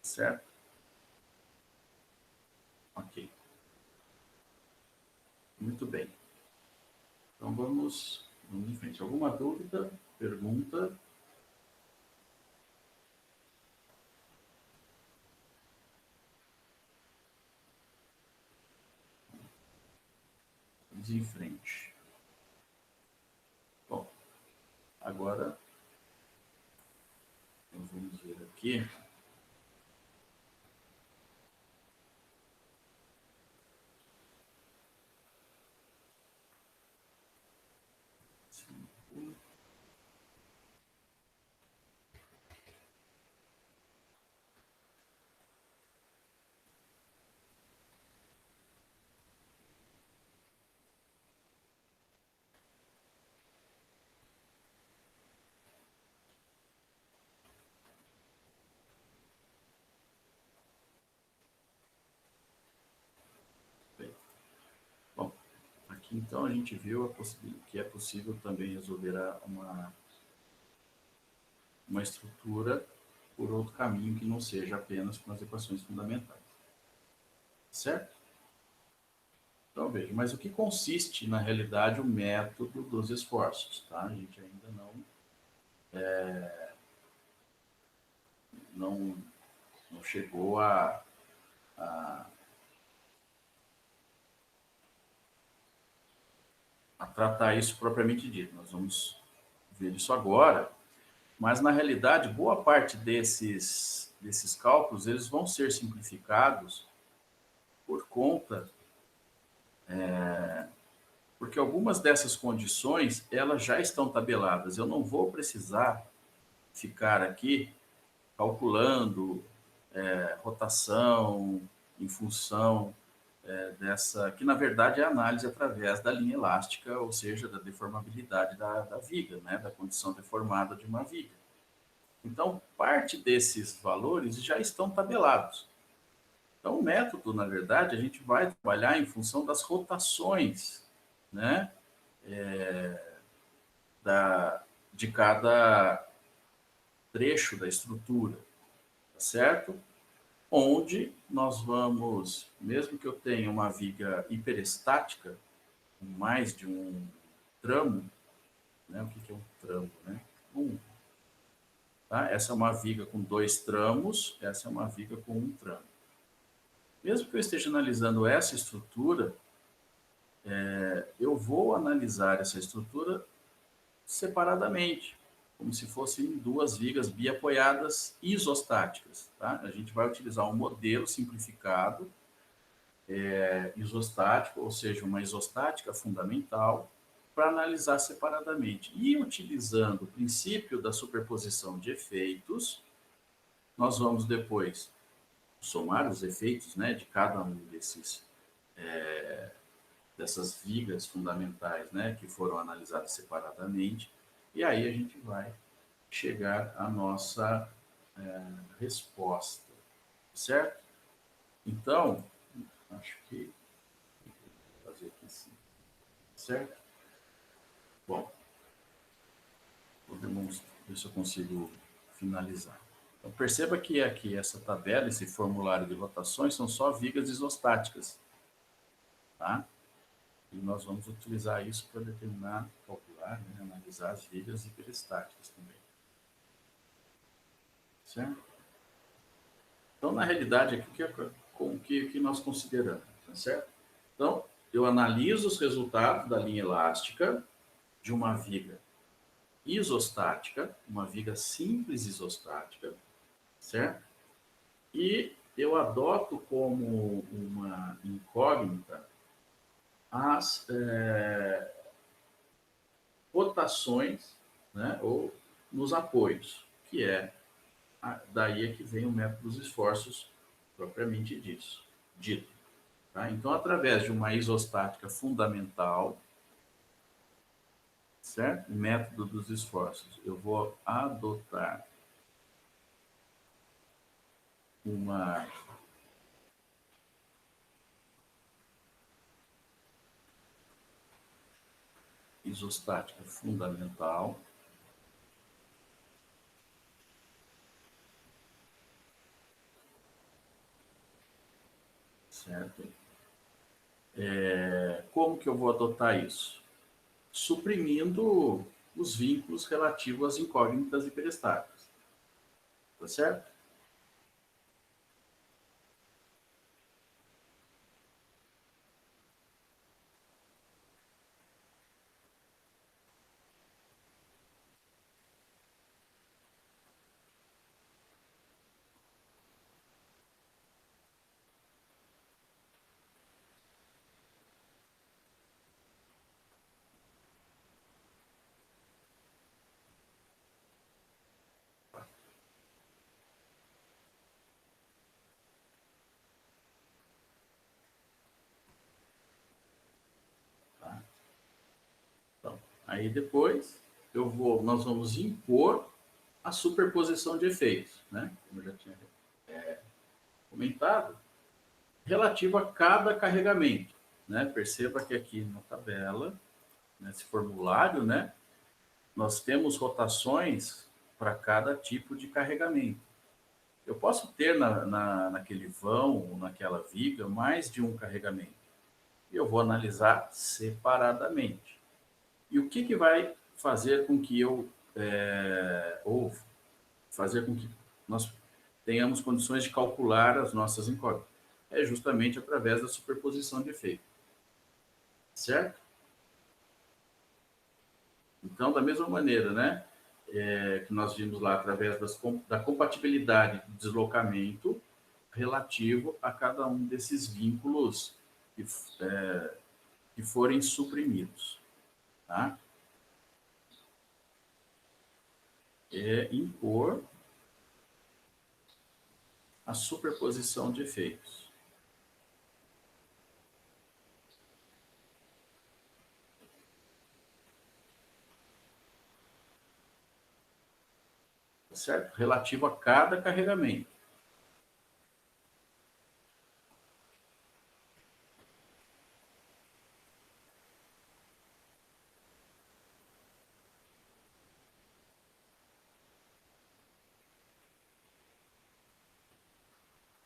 Certo? Ok. Muito bem. Então vamos em frente. Alguma dúvida? Pergunta? Vamos em frente. Bom, agora nós vamos ver aqui. Bem, bom, aqui então a gente viu que é possível também resolver uma estrutura por outro caminho que não seja apenas com as equações fundamentais. Certo? Então, veja, mas o que consiste, na realidade, o método dos esforços? Tá? A gente ainda não chegou a tratar isso propriamente dito. Nós vamos ver isso agora, mas, na realidade, boa parte desses cálculos eles vão ser simplificados por conta porque algumas dessas condições elas já estão tabeladas. Eu não vou precisar ficar aqui calculando rotação em função dessa, que na verdade é a análise através da linha elástica, ou seja, da deformabilidade da viga, né, da condição deformada de uma viga. Então, parte desses valores já estão tabelados. Então, o método, na verdade, a gente vai trabalhar em função das rotações, né, de cada trecho da estrutura, tá certo? onde nós vamos, mesmo que eu tenha uma viga hiperestática, com mais de um tramo, né? O que é um tramo, né? Tá? Essa é uma viga com 2 tramos, essa é uma viga com 1 tramo. Mesmo que eu esteja analisando essa estrutura, eu vou analisar essa estrutura separadamente, como se fossem 2 vigas biapoiadas isostáticas. Tá? A gente vai utilizar um modelo simplificado, isostático, ou seja, uma isostática fundamental, para analisar separadamente. E utilizando o princípio da superposição de efeitos, nós vamos depois somar os efeitos, né, de cada um dessas vigas fundamentais, né, que foram analisadas separadamente, e aí a gente vai chegar à nossa resposta, certo? Então, acho que vou fazer aqui sim, certo? Bom, vamos ver se eu consigo finalizar. Então, perceba que aqui essa tabela, esse formulário de rotações, são só vigas isostáticas, tá? E nós vamos utilizar isso para determinar, calcular, né, analisar as vigas hiperestáticas também. Certo? Então, na realidade, aqui o que nós consideramos, tá certo? Então, eu analiso os resultados da linha elástica de uma viga isostática, uma viga simples isostática, certo? E eu adoto como uma incógnita as rotações, né, ou nos apoios, que daí é que vem o método dos esforços propriamente dito. Tá? Então, através de uma isostática fundamental, certo? O método dos esforços, eu vou adotar uma isostática fundamental, certo? Como que eu vou adotar isso? Suprimindo os vínculos relativos às incógnitas hiperestáticas, tá certo? Tá? Então, aí depois nós vamos impor a superposição de efeitos, né? Como eu já tinha comentado, relativo a cada carregamento, né? Perceba que aqui na tabela, nesse formulário, né, nós temos rotações para cada tipo de carregamento. Eu posso ter naquele vão ou naquela viga mais de um carregamento. E eu vou analisar separadamente. E o que vai fazer com que ou fazer com que nós tenhamos condições de calcular as nossas incógnitas? É justamente através da superposição de efeito. Certo? Então, da mesma maneira, né, que nós vimos lá através da compatibilidade do deslocamento relativo a cada um desses vínculos que forem suprimidos. Tá? Impor a superposição de efeitos. Certo? Relativo a cada carregamento.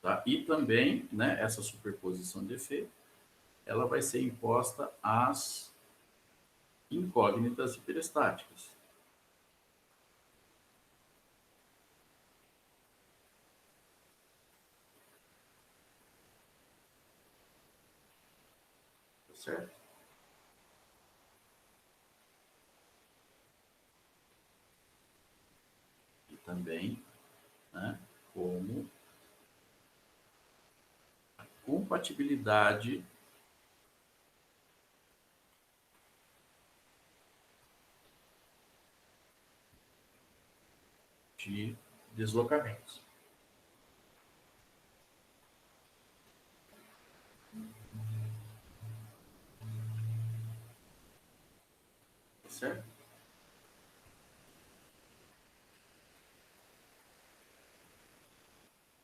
Tá? E também, né, essa superposição de efeito, ela vai ser imposta às incógnitas hiperestáticas. Tá certo? E também, né, como a compatibilidade de deslocamentos. Tá certo?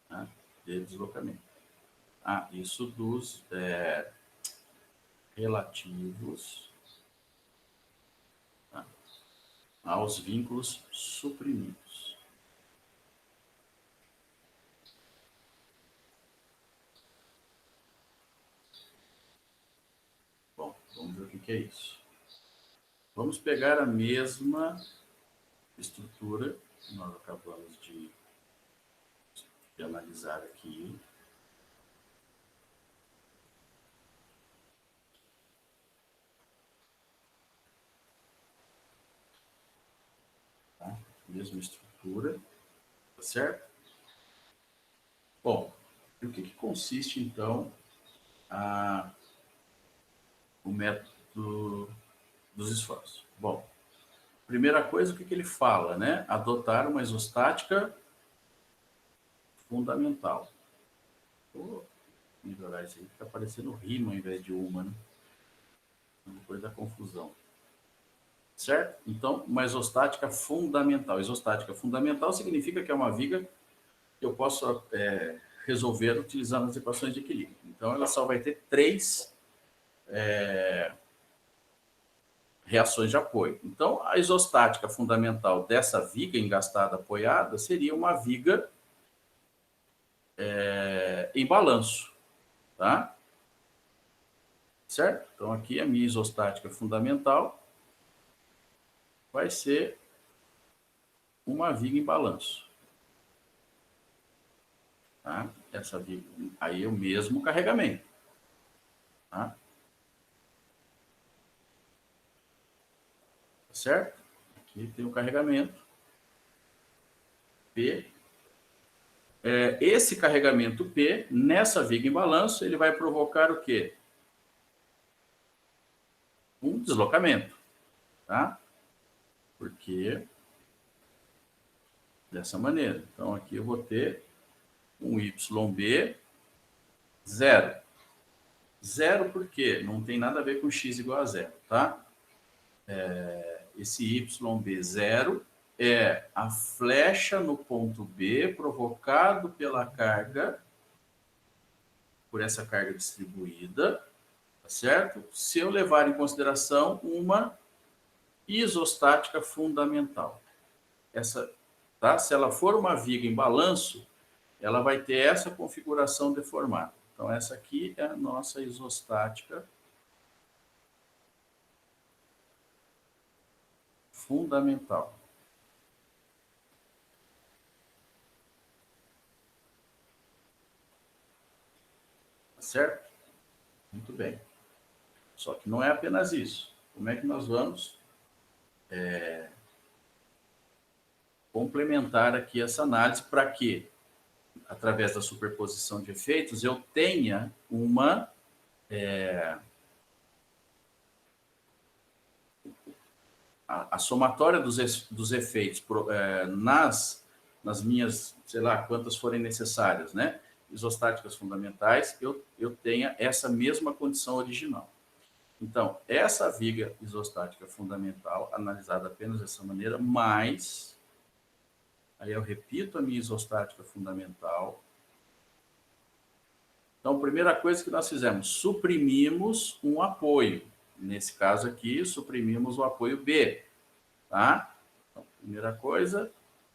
Tá? De deslocamento. Ah, isso dos relativos, tá, aos vínculos suprimidos. Bom, vamos ver o que é isso. Vamos pegar a mesma estrutura que nós acabamos de analisar aqui. Tá? Mesma estrutura, tá certo? Bom, e o que consiste, então, o método dos esforços? Bom, primeira coisa, o que ele fala, né? Adotar uma isostática fundamental. Vou melhorar isso aí, fica parecendo rima ao invés de uma, né? Depois da confusão. Certo? Então, uma isostática fundamental. Isostática fundamental significa que é uma viga que eu posso resolver utilizando as equações de equilíbrio. Então, ela só vai ter 3 reações de apoio. Então, a isostática fundamental dessa viga engastada apoiada seria uma viga em balanço. Tá? Certo? Então, aqui a minha isostática fundamental vai ser uma viga em balanço. Tá? Essa viga, aí é o mesmo carregamento. Tá? Certo? Aqui tem o carregamento P. Esse carregamento P, nessa viga em balanço, ele vai provocar o quê? Um deslocamento. Tá? Porque dessa maneira. Então, aqui eu vou ter um YB 0. 0 por quê? Não tem nada a ver com x igual a 0, tá? Esse YB 0 é a flecha no ponto B provocado pela carga, por essa carga distribuída, tá certo? Se eu levar em consideração uma isostática fundamental. Tá? Se ela for uma viga em balanço, ela vai ter essa configuração deformada. Então, essa aqui é a nossa isostática fundamental. Certo? Muito bem. Só que não é apenas isso. Como é que nós vamos complementar aqui essa análise para que, através da superposição de efeitos, eu tenha a somatória dos efeitos nas minhas, sei lá, quantas forem necessárias, né? Isostáticas fundamentais, eu tenha essa mesma condição original. Então, essa viga isostática fundamental, analisada apenas dessa maneira, mais, aí eu repito a minha isostática fundamental. Então, a primeira coisa que nós fizemos, suprimimos um apoio. Nesse caso aqui, suprimimos o apoio B. Tá? Então, primeira coisa,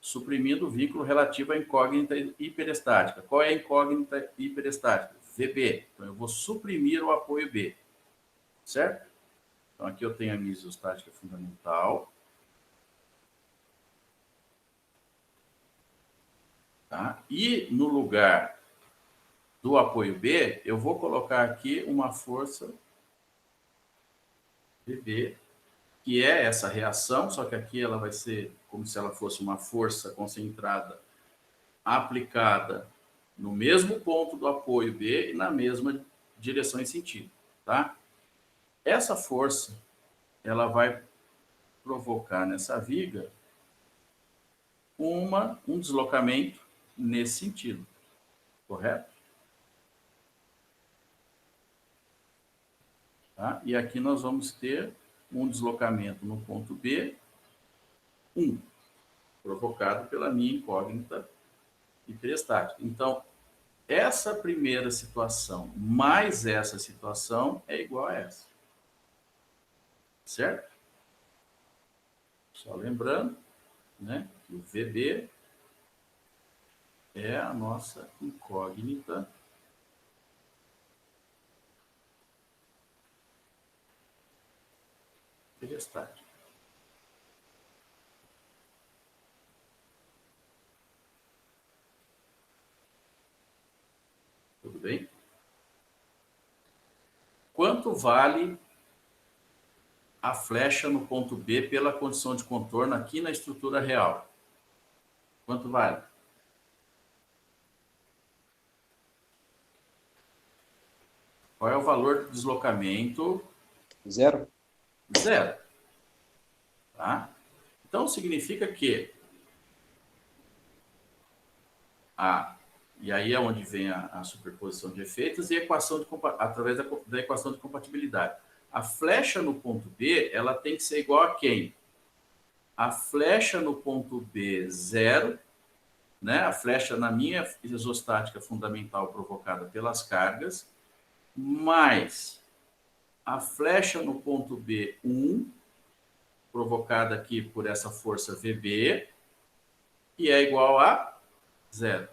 suprimindo o vínculo relativo à incógnita hiperestática. Qual é a incógnita hiperestática? VB. Então, eu vou suprimir o apoio B. Certo? Então, aqui eu tenho a minha isostática fundamental. Tá? E no lugar do apoio B, eu vou colocar aqui uma força VB, que é essa reação, só que aqui ela vai ser como se ela fosse uma força concentrada aplicada no mesmo ponto do apoio B e na mesma direção e sentido, tá? Essa força, ela vai provocar nessa viga um deslocamento nesse sentido, correto? Tá? E aqui nós vamos ter um deslocamento no ponto B, 1, provocado pela minha incógnita hiperestática. Então, essa primeira situação mais essa situação é igual a essa. Certo? Só lembrando, né, que o VB é a nossa incógnita hiperestática. Tudo bem? Quanto vale a flecha no ponto B pela condição de contorno aqui na estrutura real? Quanto vale? Qual é o valor do deslocamento? 0. 0. Tá? Então, significa que e aí é onde vem a superposição de efeitos e a equação através da equação de compatibilidade. A flecha no ponto B, ela tem que ser igual a quem? A flecha no ponto B, 0, né? A flecha na minha isostática fundamental provocada pelas cargas, mais a flecha no ponto B, 1, provocada aqui por essa força VB, que é igual a 0.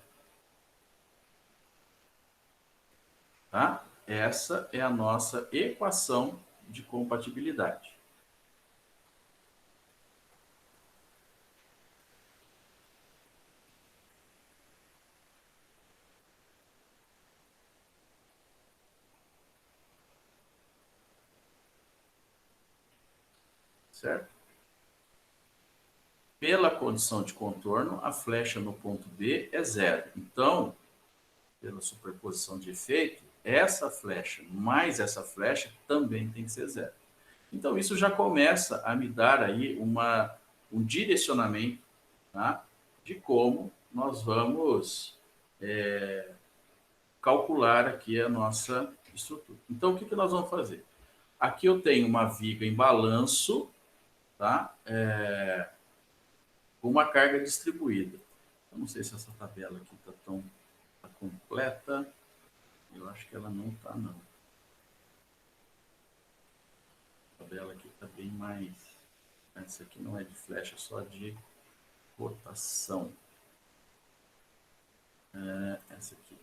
Tá? Essa é a nossa equação de compatibilidade. Certo? Pela condição de contorno, a flecha no ponto B é 0. Então, pela superposição de efeito, essa flecha mais essa flecha também tem que ser 0. Então, isso já começa a me dar aí um direcionamento, tá, de como nós vamos calcular aqui a nossa estrutura. Então, o que nós vamos fazer? Aqui eu tenho uma viga em balanço, tá, com uma carga distribuída. Eu não sei se essa tabela aqui está completa. Eu acho que ela não está, não. A tabela aqui está bem mais... Essa aqui não é de flecha, é só de rotação. Essa aqui.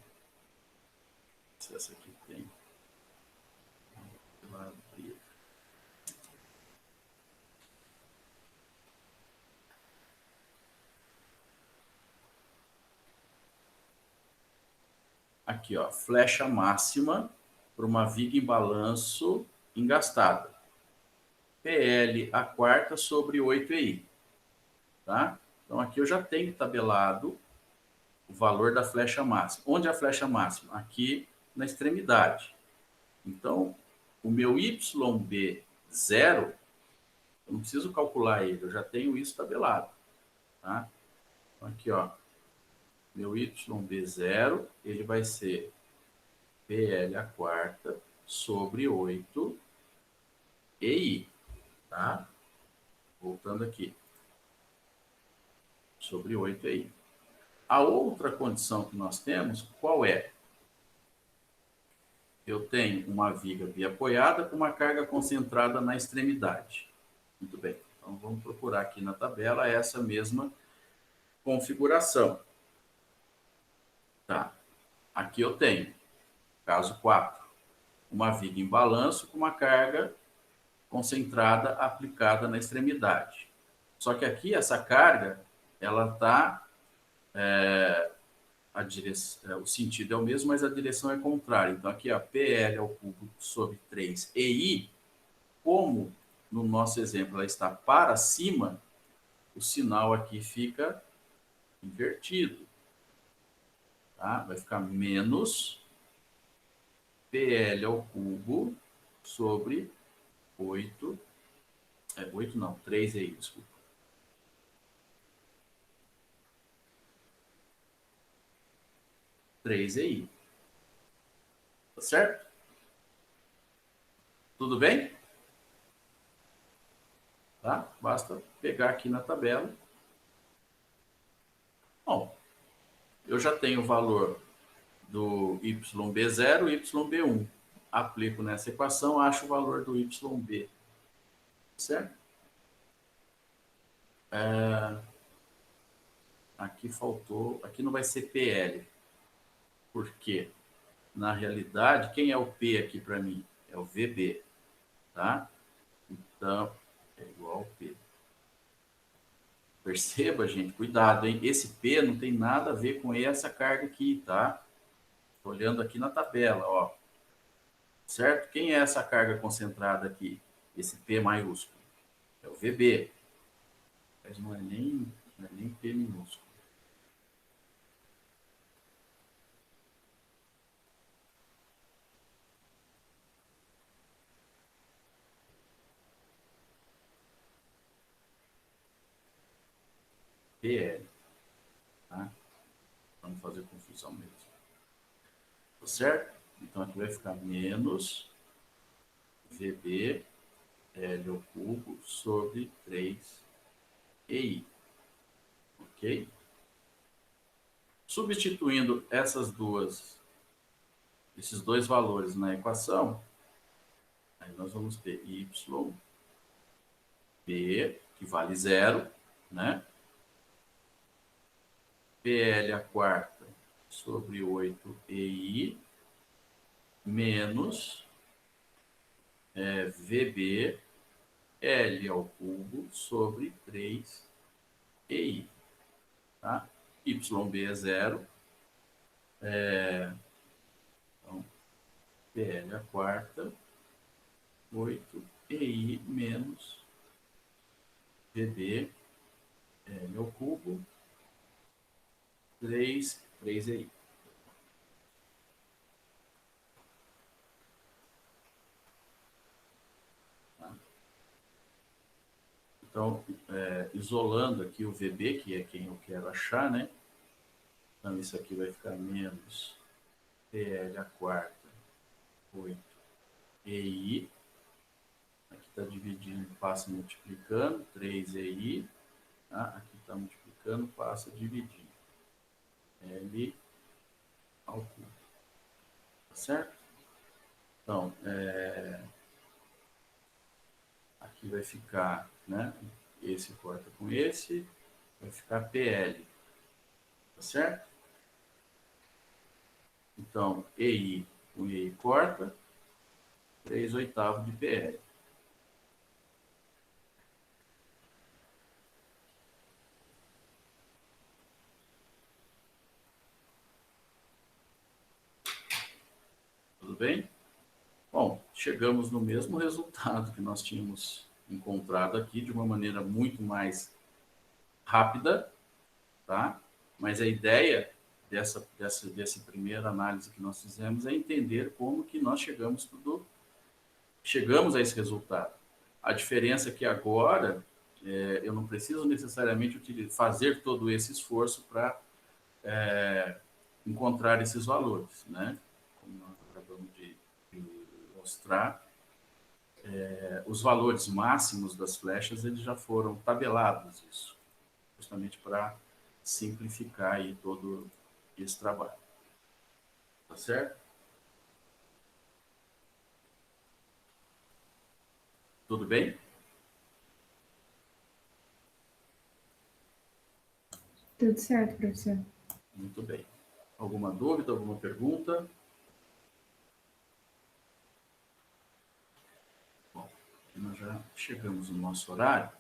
Se essa aqui tem... Vou abrir. Aqui, ó, flecha máxima para uma viga em balanço engastada. PL a quarta sobre 8EI. Tá? Então, aqui eu já tenho tabelado o valor da flecha máxima. Onde é a flecha máxima? Aqui na extremidade. Então, o meu YB 0, eu não preciso calcular ele, eu já tenho isso tabelado. Tá? Então, aqui, ó. Meu YB0, ele vai ser PL a quarta sobre 8 EI, tá? Voltando aqui. Sobre 8 EI. A outra condição que nós temos, qual é? Eu tenho uma viga biapoiada com uma carga concentrada na extremidade. Muito bem. Então, vamos procurar aqui na tabela essa mesma configuração. Tá. Aqui eu tenho, caso 4, uma viga em balanço com uma carga concentrada aplicada na extremidade. Só que aqui essa carga, ela está, o sentido é o mesmo, mas a direção é contrária. Então aqui, ó, PL ao cubo sobre 3EI, como no nosso exemplo ela está para cima, o sinal aqui fica invertido. Tá? Vai ficar menos PL ao cubo sobre 8, 8 não, 3EI, desculpa. EI. Tá certo? Tudo bem? Tá? Basta pegar aqui na tabela. Bom, eu já tenho o valor do YB0 e YB1. Aplico nessa equação, acho o valor do YB. Certo? Aqui faltou... Aqui não vai ser PL. Por quê? Na realidade, quem é o P aqui para mim? É o VB. Tá? Então, é igual ao P. Perceba, gente, cuidado, hein? Esse P não tem nada a ver com essa carga aqui, tá? Estou olhando aqui na tabela, ó. Certo? Quem é essa carga concentrada aqui? Esse P maiúsculo. É o VB. Mas não é nem P minúsculo. PL. Tá? Para não fazer confusão mesmo. Tá certo? Então aqui vai ficar menos VB L ao cubo sobre 3EI. Ok? Substituindo esses dois valores na equação, aí nós vamos ter YB, que vale 0, né? PL a quarta sobre 8EI, menos VB L ao cubo sobre 3EI. Tá? YB é 0. Então, PL a quarta, 8EI menos VB L ao cubo, 3EI. Tá? Então, isolando aqui o VB, que é quem eu quero achar, né? Então, isso aqui vai ficar menos PL a quarta, 8EI. Aqui está dividindo, passa multiplicando, 3EI. Tá? Aqui está multiplicando, passa dividindo. L ao cubo. Tá certo? Então, aqui vai ficar, né? Esse corta com esse, vai ficar PL. Tá certo? Então, EI com EI corta, 3/8 de PL. Tudo bem? Bom, chegamos no mesmo resultado que nós tínhamos encontrado aqui, de uma maneira muito mais rápida, tá? Mas a ideia dessa primeira análise que nós fizemos é entender como que nós chegamos a esse resultado. A diferença é que agora eu não preciso necessariamente fazer todo esse esforço para encontrar esses valores, né? Como nós acabamos de mostrar, os valores máximos das flechas eles já foram tabelados, isso, justamente para simplificar aí todo esse trabalho. Tá certo? Tudo bem? Tudo certo, professor. Muito bem. Alguma dúvida, alguma pergunta? Bom, nós já chegamos no nosso horário.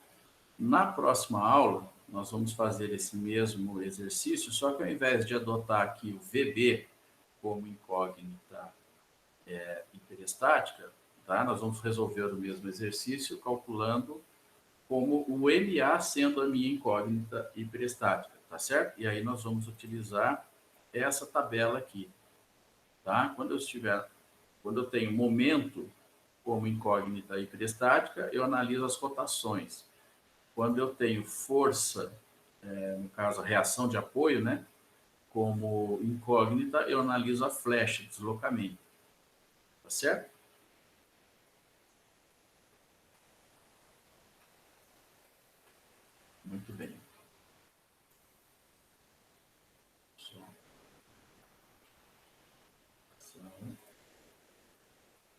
Na próxima aula, nós vamos fazer esse mesmo exercício, só que ao invés de adotar aqui o VB como incógnita hiperestática, tá? Nós vamos resolver o mesmo exercício calculando como o MA sendo a minha incógnita hiperestática, tá certo? E aí nós vamos utilizar essa tabela aqui, tá? Quando eu tenho momento como incógnita hiperestática, eu analiso as rotações. Quando eu tenho força, no caso a reação de apoio, né, como incógnita, eu analiso a flecha, deslocamento, tá certo? Muito bem.